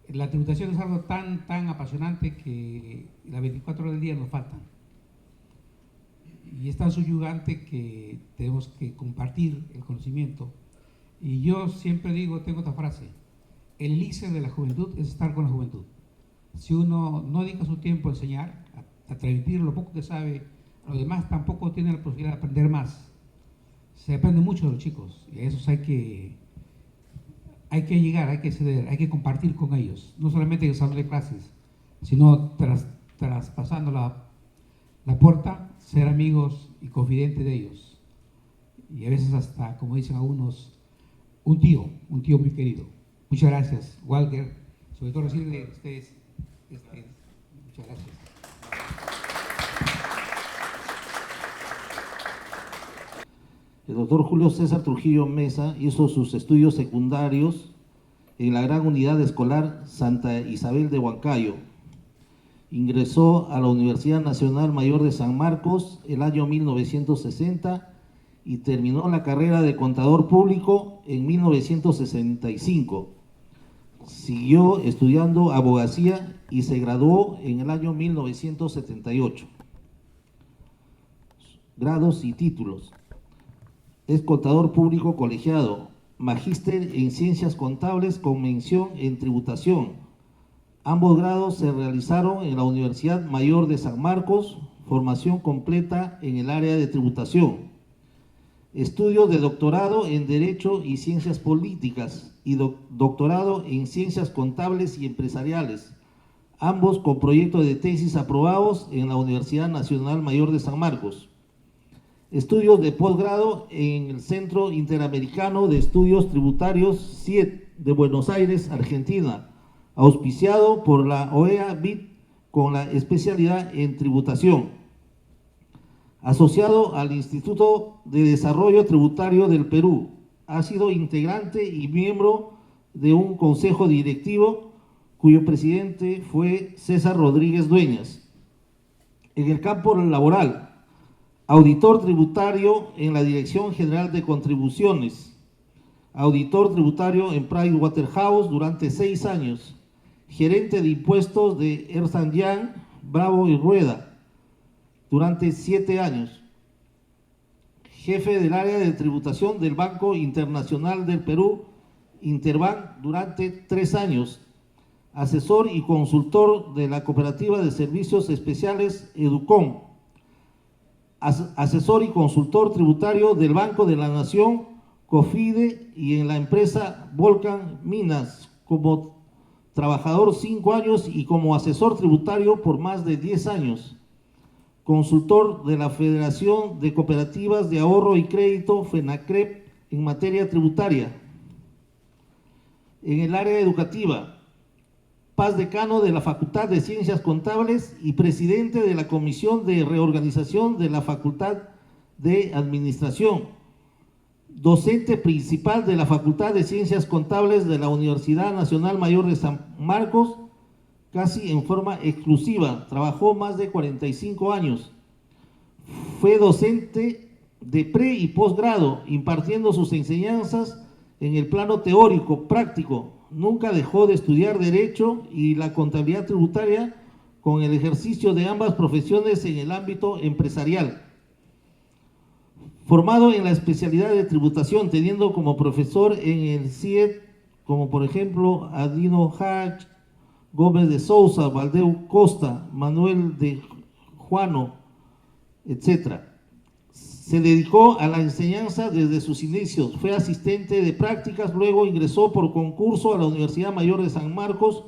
La tributación es algo tan apasionante que las 24 horas del día nos faltan. Y es tan subyugante que tenemos que compartir el conocimiento. Y yo siempre digo, tengo esta frase: el elixir de la juventud es estar con la juventud. Si uno no dedica su tiempo a enseñar, a transmitir lo poco que sabe, los demás tampoco tienen la posibilidad de aprender más. Se aprende mucho de los chicos y a esos hay que llegar, hay que ceder, hay que compartir con ellos. No solamente en el salón de clases, sino traspasando la puerta, ser amigos y confidentes de ellos. Y a veces hasta, como dicen algunos, un tío muy querido. Muchas gracias, Walker. Sobre todo recibirle a ustedes. Muchas gracias. El doctor Julio César Trujillo Mesa hizo sus estudios secundarios en la Gran Unidad Escolar Santa Isabel de Huancayo. Ingresó a la Universidad Nacional Mayor de San Marcos el año 1960 y terminó la carrera de contador público en 1965. Siguió estudiando abogacía y se graduó en el año 1978. Grados y títulos. Es contador público colegiado, magíster en ciencias contables con mención en tributación. Ambos grados se realizaron en la Universidad Mayor de San Marcos, formación completa en el área de tributación. Estudios de doctorado en Derecho y Ciencias Políticas y doctorado en Ciencias Contables y Empresariales, ambos con proyectos de tesis aprobados en la Universidad Nacional Mayor de San Marcos. Estudios de posgrado en el Centro Interamericano de Estudios Tributarios CIET de Buenos Aires, Argentina, auspiciado por la OEA-BIT con la especialidad en tributación. Asociado al Instituto de Desarrollo Tributario del Perú, ha sido integrante y miembro de un consejo directivo cuyo presidente fue César Rodríguez Dueñas. En el campo laboral, auditor tributario en la Dirección General de Contribuciones, auditor tributario en Pricewaterhouse durante 6 años, gerente de impuestos de Ernst & Young, Bravo y Rueda durante 7 años, jefe del área de tributación del Banco Internacional del Perú, Interbank, durante 3 años, asesor y consultor de la Cooperativa de Servicios Especiales Educom, asesor y consultor tributario del Banco de la Nación, COFIDE, y en la empresa Volcan Minas, como trabajador 5 años y como asesor tributario por más de 10 años. Consultor de la Federación de Cooperativas de Ahorro y Crédito, FENACREP, en materia tributaria. En el área educativa, Paz Decano de la Facultad de Ciencias Contables y presidente de la Comisión de Reorganización de la Facultad de Administración. Docente principal de la Facultad de Ciencias Contables de la Universidad Nacional Mayor de San Marcos, casi en forma exclusiva. Trabajó más de 45 años. Fue docente de pre y posgrado, impartiendo sus enseñanzas en el plano teórico, práctico. Nunca dejó de estudiar Derecho y la contabilidad tributaria con el ejercicio de ambas profesiones en el ámbito empresarial. Formado en la especialidad de tributación, teniendo como profesor en el CIET, como por ejemplo Adino Hach, Gómez de Sousa, Valdeu Costa, Manuel de Juano, etc. Se dedicó a la enseñanza desde sus inicios. Fue asistente de prácticas, luego ingresó por concurso a la Universidad Mayor de San Marcos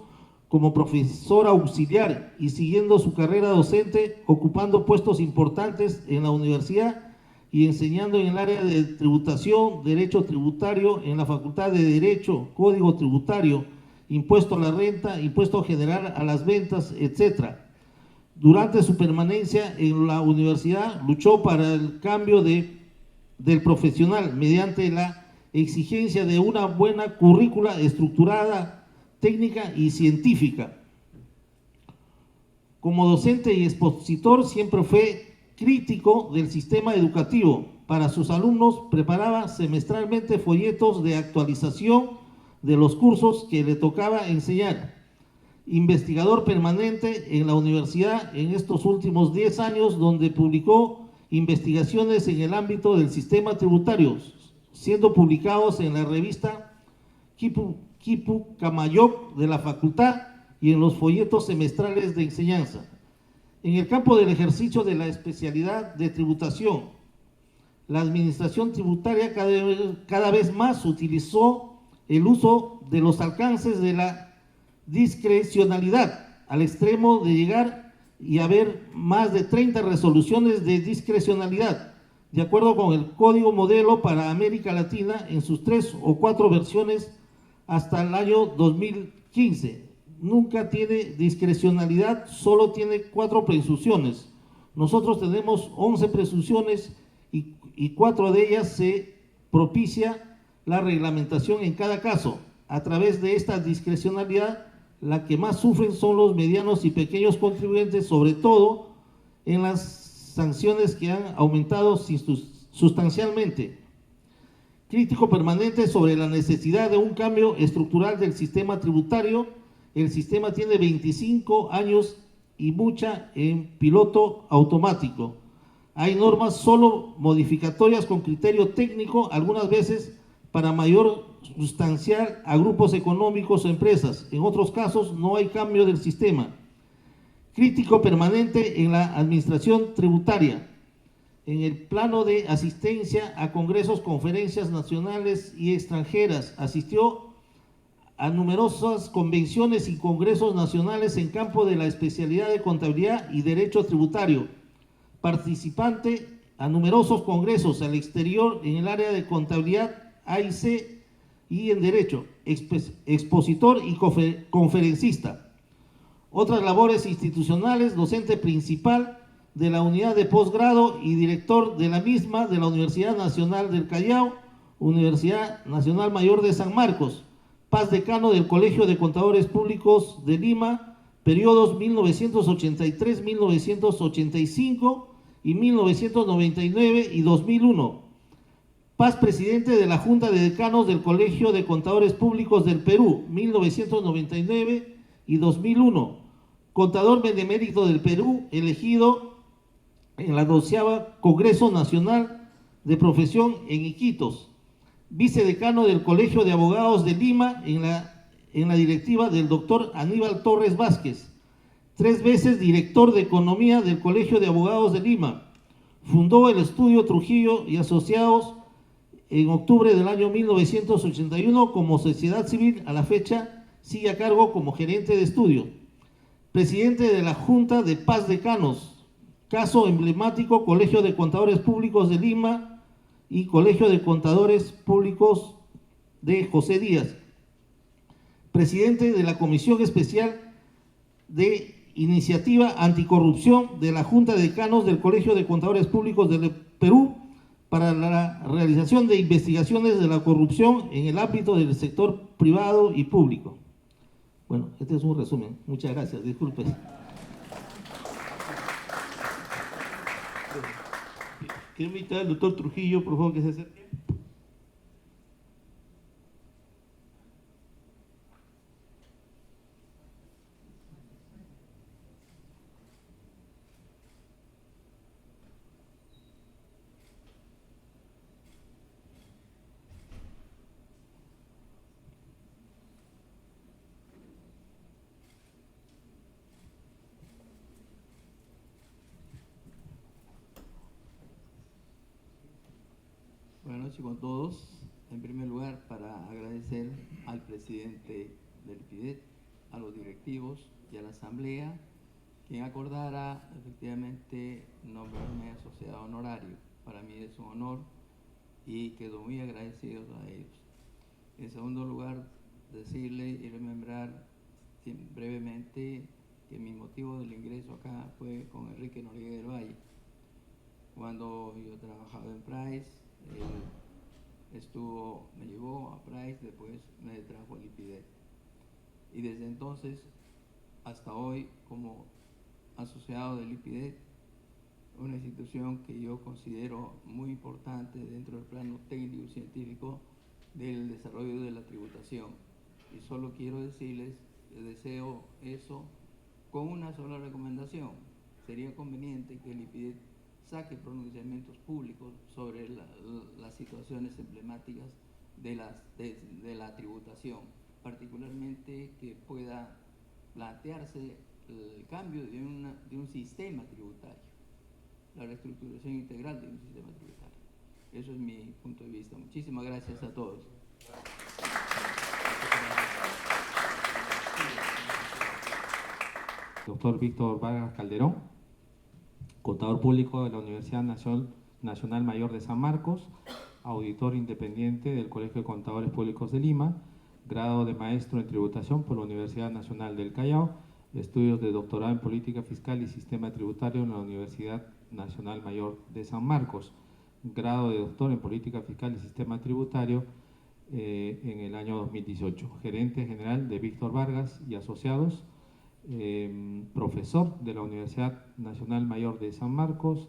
como profesor auxiliar y siguiendo su carrera docente, ocupando puestos importantes en la universidad y enseñando en el área de tributación, derecho tributario, en la Facultad de Derecho, Código Tributario, impuesto a la renta, impuesto general a las ventas, etc. Durante su permanencia en la universidad, luchó para el cambio del profesional mediante la exigencia de una buena currícula estructurada, técnica y científica. Como docente y expositor, siempre fue crítico del sistema educativo. Para sus alumnos preparaba semestralmente folletos de actualización de los cursos que le tocaba enseñar. Investigador permanente en la universidad en estos últimos 10 años, donde publicó investigaciones en el ámbito del sistema tributario, siendo publicados en la revista Quipu Camayoc de la facultad y en los folletos semestrales de enseñanza. En el campo del ejercicio de la especialidad de tributación, la administración tributaria cada vez más utilizó el uso de los alcances de la discrecionalidad, al extremo de llegar y haber más de 30 resoluciones de discrecionalidad, de acuerdo con el Código Modelo para América Latina en sus 3 o 4 versiones hasta el año 2015. Nunca tiene discrecionalidad, solo tiene 4 presunciones. Nosotros tenemos 11 presunciones y 4 de ellas se propicia la reglamentación en cada caso. A través de esta discrecionalidad, la que más sufren son los medianos y pequeños contribuyentes, sobre todo en las sanciones que han aumentado sustancialmente. Crítico permanente sobre la necesidad de un cambio estructural del sistema tributario. El sistema tiene 25 años y mucha en piloto automático. Hay normas solo modificatorias con criterio técnico, algunas veces para mayor sustancial a grupos económicos o empresas. En otros casos no hay cambio del sistema. Crítico permanente en la administración tributaria. En el plano de asistencia a congresos, conferencias nacionales y extranjeras, asistió a numerosas convenciones y congresos nacionales en campo de la especialidad de contabilidad y derecho tributario. Participante a numerosos congresos al exterior en el área de contabilidad, AIC y en derecho, expositor y conferencista. Otras labores institucionales: docente principal de la unidad de posgrado y director de la misma de la Universidad Nacional del Callao, Universidad Nacional Mayor de San Marcos. Paz Decano del Colegio de Contadores Públicos de Lima, periodos 1983, 1985 y 1999 y 2001. Paz Presidente de la Junta de Decanos del Colegio de Contadores Públicos del Perú, 1999 y 2001. Contador Benemérito del Perú, elegido en la 12ª Congreso Nacional de Profesión en Iquitos. Vicedecano del Colegio de Abogados de Lima en la directiva del doctor Aníbal Torres Vázquez. 3 veces director de Economía del Colegio de Abogados de Lima. Fundó el Estudio Trujillo y Asociados en octubre del año 1981 como sociedad civil. A la fecha sigue a cargo como gerente de estudio. Presidente de la Junta de Paz Decanos, caso emblemático, Colegio de Contadores Públicos de Lima y Colegio de Contadores Públicos de José Díaz. Presidente de la Comisión Especial de Iniciativa Anticorrupción de la Junta de Decanos del Colegio de Contadores Públicos del Perú para la realización de investigaciones de la corrupción en el ámbito del sector privado y público. Bueno, este es un resumen. Muchas gracias. Disculpe. Quiero invitar al doctor Trujillo, por favor, que se acerque. Buenas noches con todos. En primer lugar, para agradecer al presidente del IPIDET, a los directivos y a la asamblea, quien acordara efectivamente nombrarme asociado honorario. Para mí es un honor y quedo muy agradecido a ellos. En segundo lugar, decirle y remembrar brevemente que mi motivo del ingreso acá fue con Enrique Noriega del Valle. Cuando yo trabajaba en Price, él me llevó a Price, después me trajo al IPIDET. Y desde entonces hasta hoy, como asociado del IPIDET, una institución que yo considero muy importante dentro del plano técnico y científico del desarrollo de la tributación. Y solo quiero decirles que deseo eso con una sola recomendación. Sería conveniente que el IPIDET saque pronunciamientos públicos sobre las situaciones emblemáticas de la tributación, particularmente que pueda plantearse el cambio de un sistema tributario, la reestructuración integral de un sistema tributario. Eso es mi punto de vista. Muchísimas gracias a todos. Doctor Víctor Vargas Calderón, contador público de la Universidad Nacional Mayor de San Marcos, auditor independiente del Colegio de Contadores Públicos de Lima, grado de maestro en tributación por la Universidad Nacional del Callao, estudios de doctorado en política fiscal y sistema tributario en la Universidad Nacional Mayor de San Marcos, grado de doctor en política fiscal y sistema tributario en el año 2018, gerente general de Víctor Vargas y Asociados, profesor de la Universidad Nacional Mayor de San Marcos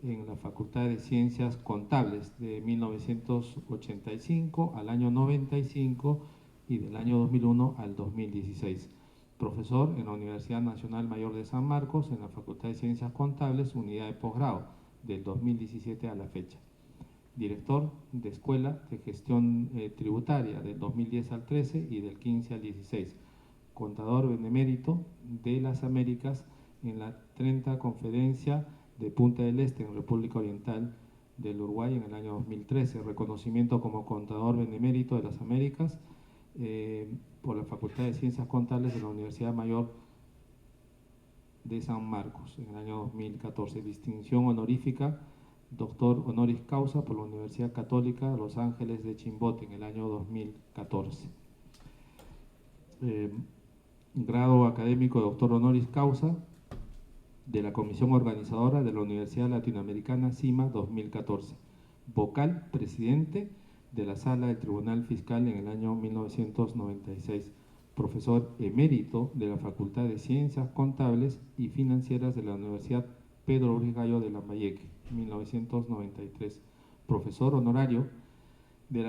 en la Facultad de Ciencias Contables de 1985 al año 95 y del año 2001 al 2016. Profesor en la Universidad Nacional Mayor de San Marcos en la Facultad de Ciencias Contables, unidad de posgrado, del 2017 a la fecha. Director de Escuela de Gestión Tributaria del 2010 al 13 y del 15 al 16. Contador benemérito de las Américas en la 30 Conferencia de Punta del Este en República Oriental del Uruguay en el año 2013. Reconocimiento como contador benemérito de las Américas por la Facultad de Ciencias Contables de la Universidad Mayor de San Marcos en el año 2014. Distinción honorífica, doctor honoris causa por la Universidad Católica Los Ángeles de Chimbote en el año 2014. Grado académico de doctor honoris causa de la Comisión Organizadora de la Universidad Latinoamericana CIMA 2014. Vocal presidente de la Sala del Tribunal Fiscal en el año 1996. Profesor emérito de la Facultad de Ciencias Contables y Financieras de la Universidad Pedro Luis Gallo de Lambayeque, 1993. Profesor honorario de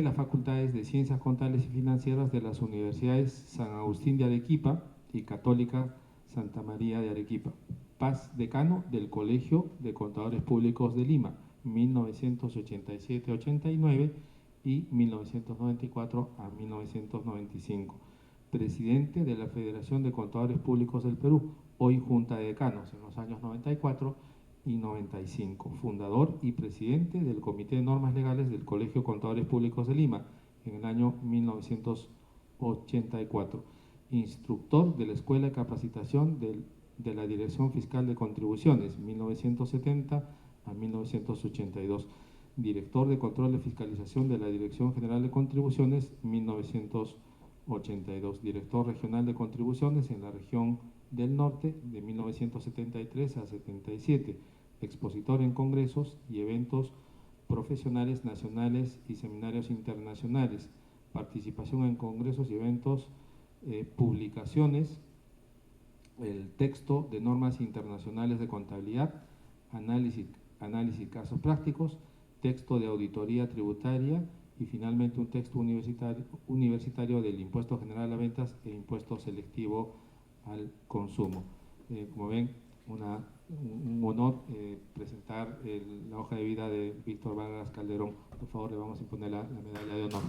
las Facultades de Ciencias Contables y Financieras de las Universidades San Agustín de Arequipa y Católica Santa María de Arequipa. Paz decano del Colegio de Contadores Públicos de Lima, 1987-89 y 1994 a 1995. Presidente de la Federación de Contadores Públicos del Perú, hoy Junta de Decanos, en los años 94 1995, fundador y presidente del Comité de Normas Legales del Colegio de Contadores Públicos de Lima en el año 1984, instructor de la Escuela de Capacitación de la Dirección Fiscal de Contribuciones, 1970 a 1982, director de Control de Fiscalización de la Dirección General de Contribuciones, 1982, director regional de contribuciones en la región del norte de 1973 a 77, expositor en congresos y eventos profesionales nacionales y seminarios internacionales, participación en congresos y eventos, publicaciones, el texto de normas internacionales de contabilidad, análisis de casos prácticos, texto de auditoría tributaria y finalmente un texto universitario del impuesto general a ventas e impuesto selectivo al consumo. Como ven, un honor presentar la hoja de vida de Víctor Vargas Calderón. Por favor, le vamos a imponer la medalla de honor.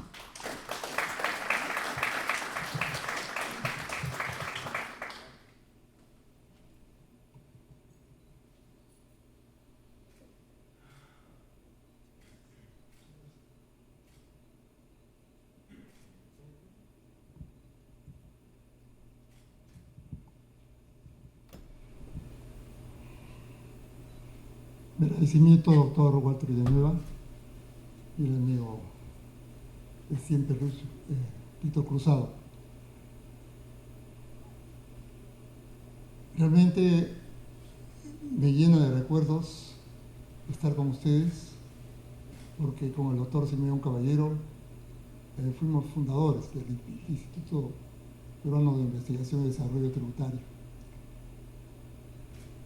Mi agradecimiento, doctor Walter Villanueva, y el amigo de siempre, Tito Cruzado. Realmente me llena de recuerdos estar con ustedes, porque con el doctor Simeón Caballero fuimos fundadores del Instituto Peruano de Investigación y Desarrollo Tributario.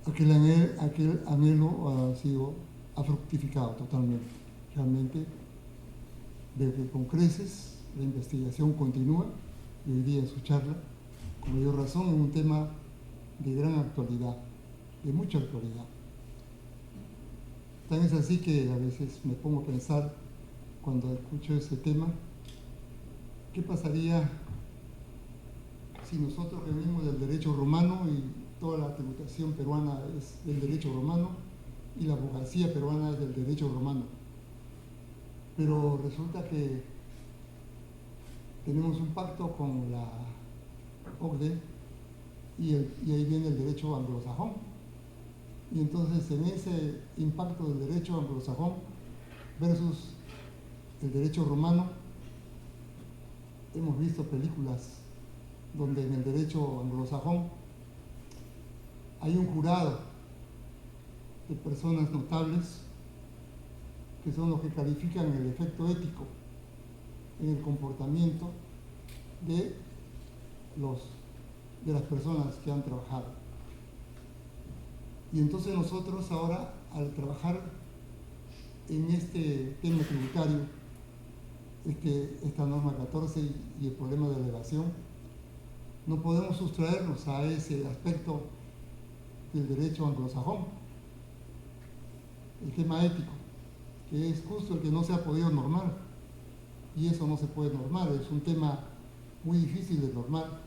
Aquel anhelo ha fructificado totalmente. Realmente veo que con creces la investigación continúa y hoy día en su charla, con mayor razón, en un tema de gran actualidad, de mucha actualidad. Tan es así que a veces me pongo a pensar, cuando escucho ese tema, ¿qué pasaría si nosotros venimos del derecho romano y toda la tributación peruana es del derecho romano y la abogacía peruana es del derecho romano? Pero resulta que tenemos un pacto con la OCDE y ahí viene el derecho anglosajón. Y entonces en ese impacto del derecho anglosajón versus el derecho romano, hemos visto películas donde en el derecho anglosajón hay un jurado de personas notables que son los que califican el efecto ético en el comportamiento de las personas que han trabajado. Y entonces nosotros ahora, al trabajar en este tema tributario, esta norma 14 y el problema de la evasión, no podemos sustraernos a ese aspecto del derecho anglosajón, el tema ético, que es justo el que no se ha podido normar, y eso no se puede normar, es un tema muy difícil de normar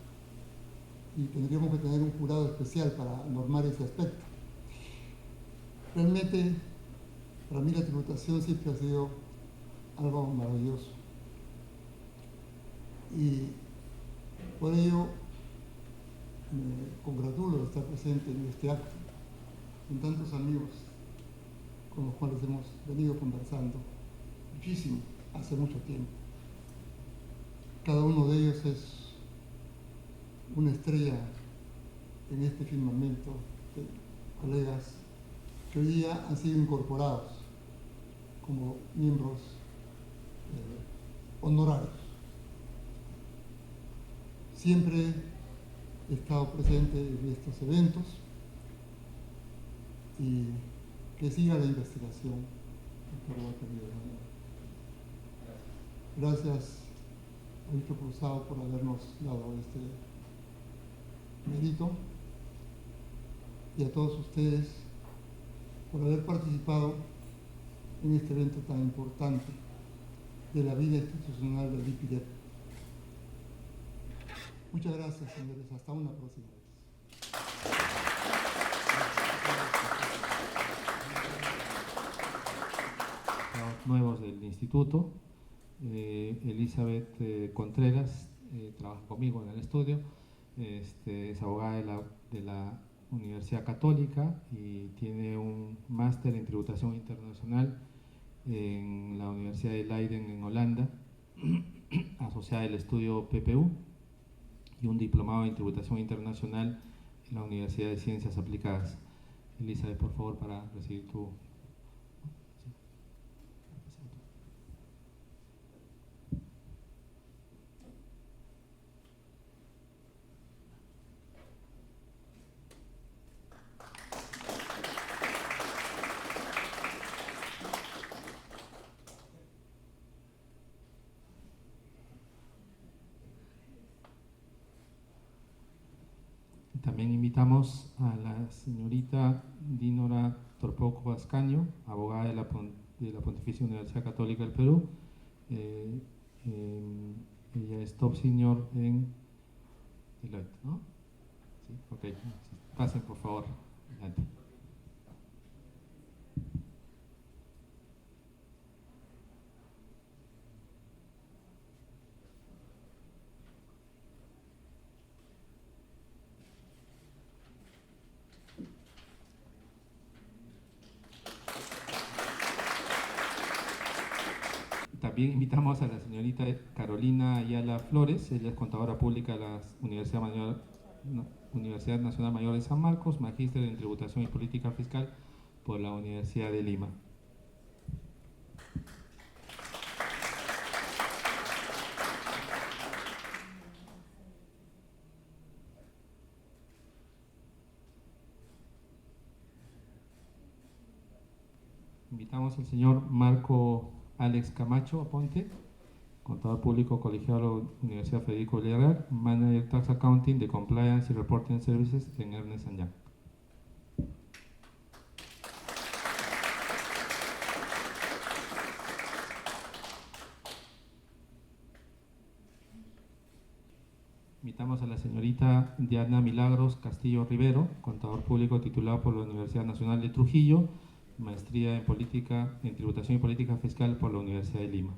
y tendríamos que tener un jurado especial para normar ese aspecto. Realmente, para mí la tributación siempre ha sido algo maravilloso y por ello me congratulo de estar presente en este acto con tantos amigos con los cuales hemos venido conversando muchísimo, hace mucho tiempo. Cada uno de ellos es una estrella en este firmamento de colegas que hoy día han sido incorporados como miembros honorarios. Siempre he estado presente en estos eventos y que siga la investigación, doctor Walter Villanueva. Gracias a Víctor Cruzado por habernos dado este mérito y a todos ustedes por haber participado en este evento tan importante de la vida institucional del IPIDEP. Muchas gracias, señores. Hasta una próxima vez. instituto. Elizabeth Contreras trabaja conmigo en el estudio, es abogada de la Universidad Católica y tiene un máster en tributación internacional en la Universidad de Leiden en Holanda, asociada al estudio PPU, y un diplomado en tributación internacional en la Universidad de Ciencias Aplicadas. Elizabeth, por favor, para recibir tu... También invitamos a la señorita Dinora Torpoco Ascaño, abogada de la Pontificia Universidad Católica del Perú. Ella es top senior en Deloitte, ¿no? Sí, ok. Pasen, por favor. Adelante. También invitamos a la señorita Carolina Ayala Flores, ella es contadora pública de la Universidad Nacional Mayor de San Marcos, magíster en Tributación y Política Fiscal por la Universidad de Lima. Invitamos al señor Marco Alex Camacho Aponte, contador público colegiado de la Universidad Federico Villarreal, Manager Tax Accounting de Compliance y Reporting Services en Ernst & Young. Invitamos a la señorita Diana Milagros Castillo Rivero, contador público titulado por la Universidad Nacional de Trujillo, maestría en Tributación y Política Fiscal por la Universidad de Lima.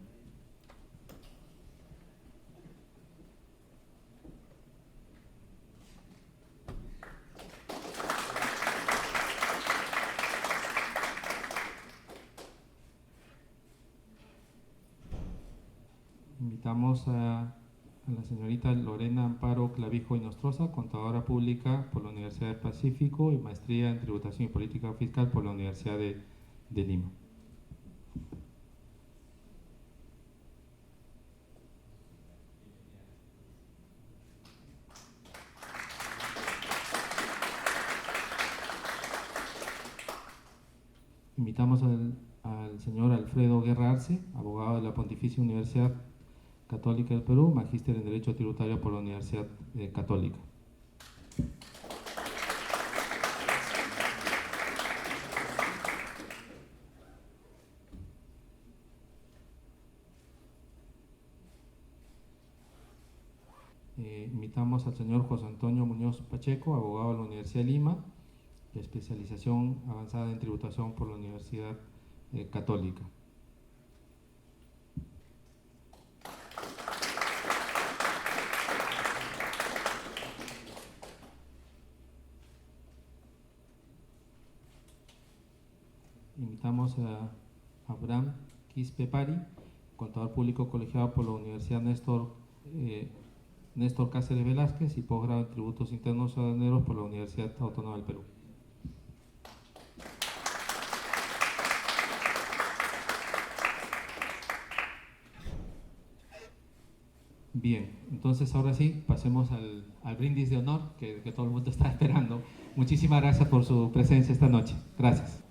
Invitamos a la señorita Lorena Amparo Clavijo Inostroza, contadora pública por la Universidad del Pacífico y maestría en Tributación y Política Fiscal por la Universidad de Lima. Invitamos al señor Alfredo Guerra Arce, abogado de la Pontificia Universidad Católica del Perú, magíster en Derecho Tributario por la Universidad Católica. Invitamos al señor José Antonio Muñoz Pacheco, abogado de la Universidad de Lima, de especialización avanzada en tributación por la Universidad Católica. Invitamos a Abraham Quispe Pari, contador público colegiado por la Universidad Néstor Cáceres Velázquez y posgrado en Tributos Internos Aduaneros por la Universidad Autónoma del Perú. Bien, entonces ahora sí, pasemos al brindis de honor que todo el mundo está esperando. Muchísimas gracias por su presencia esta noche. Gracias.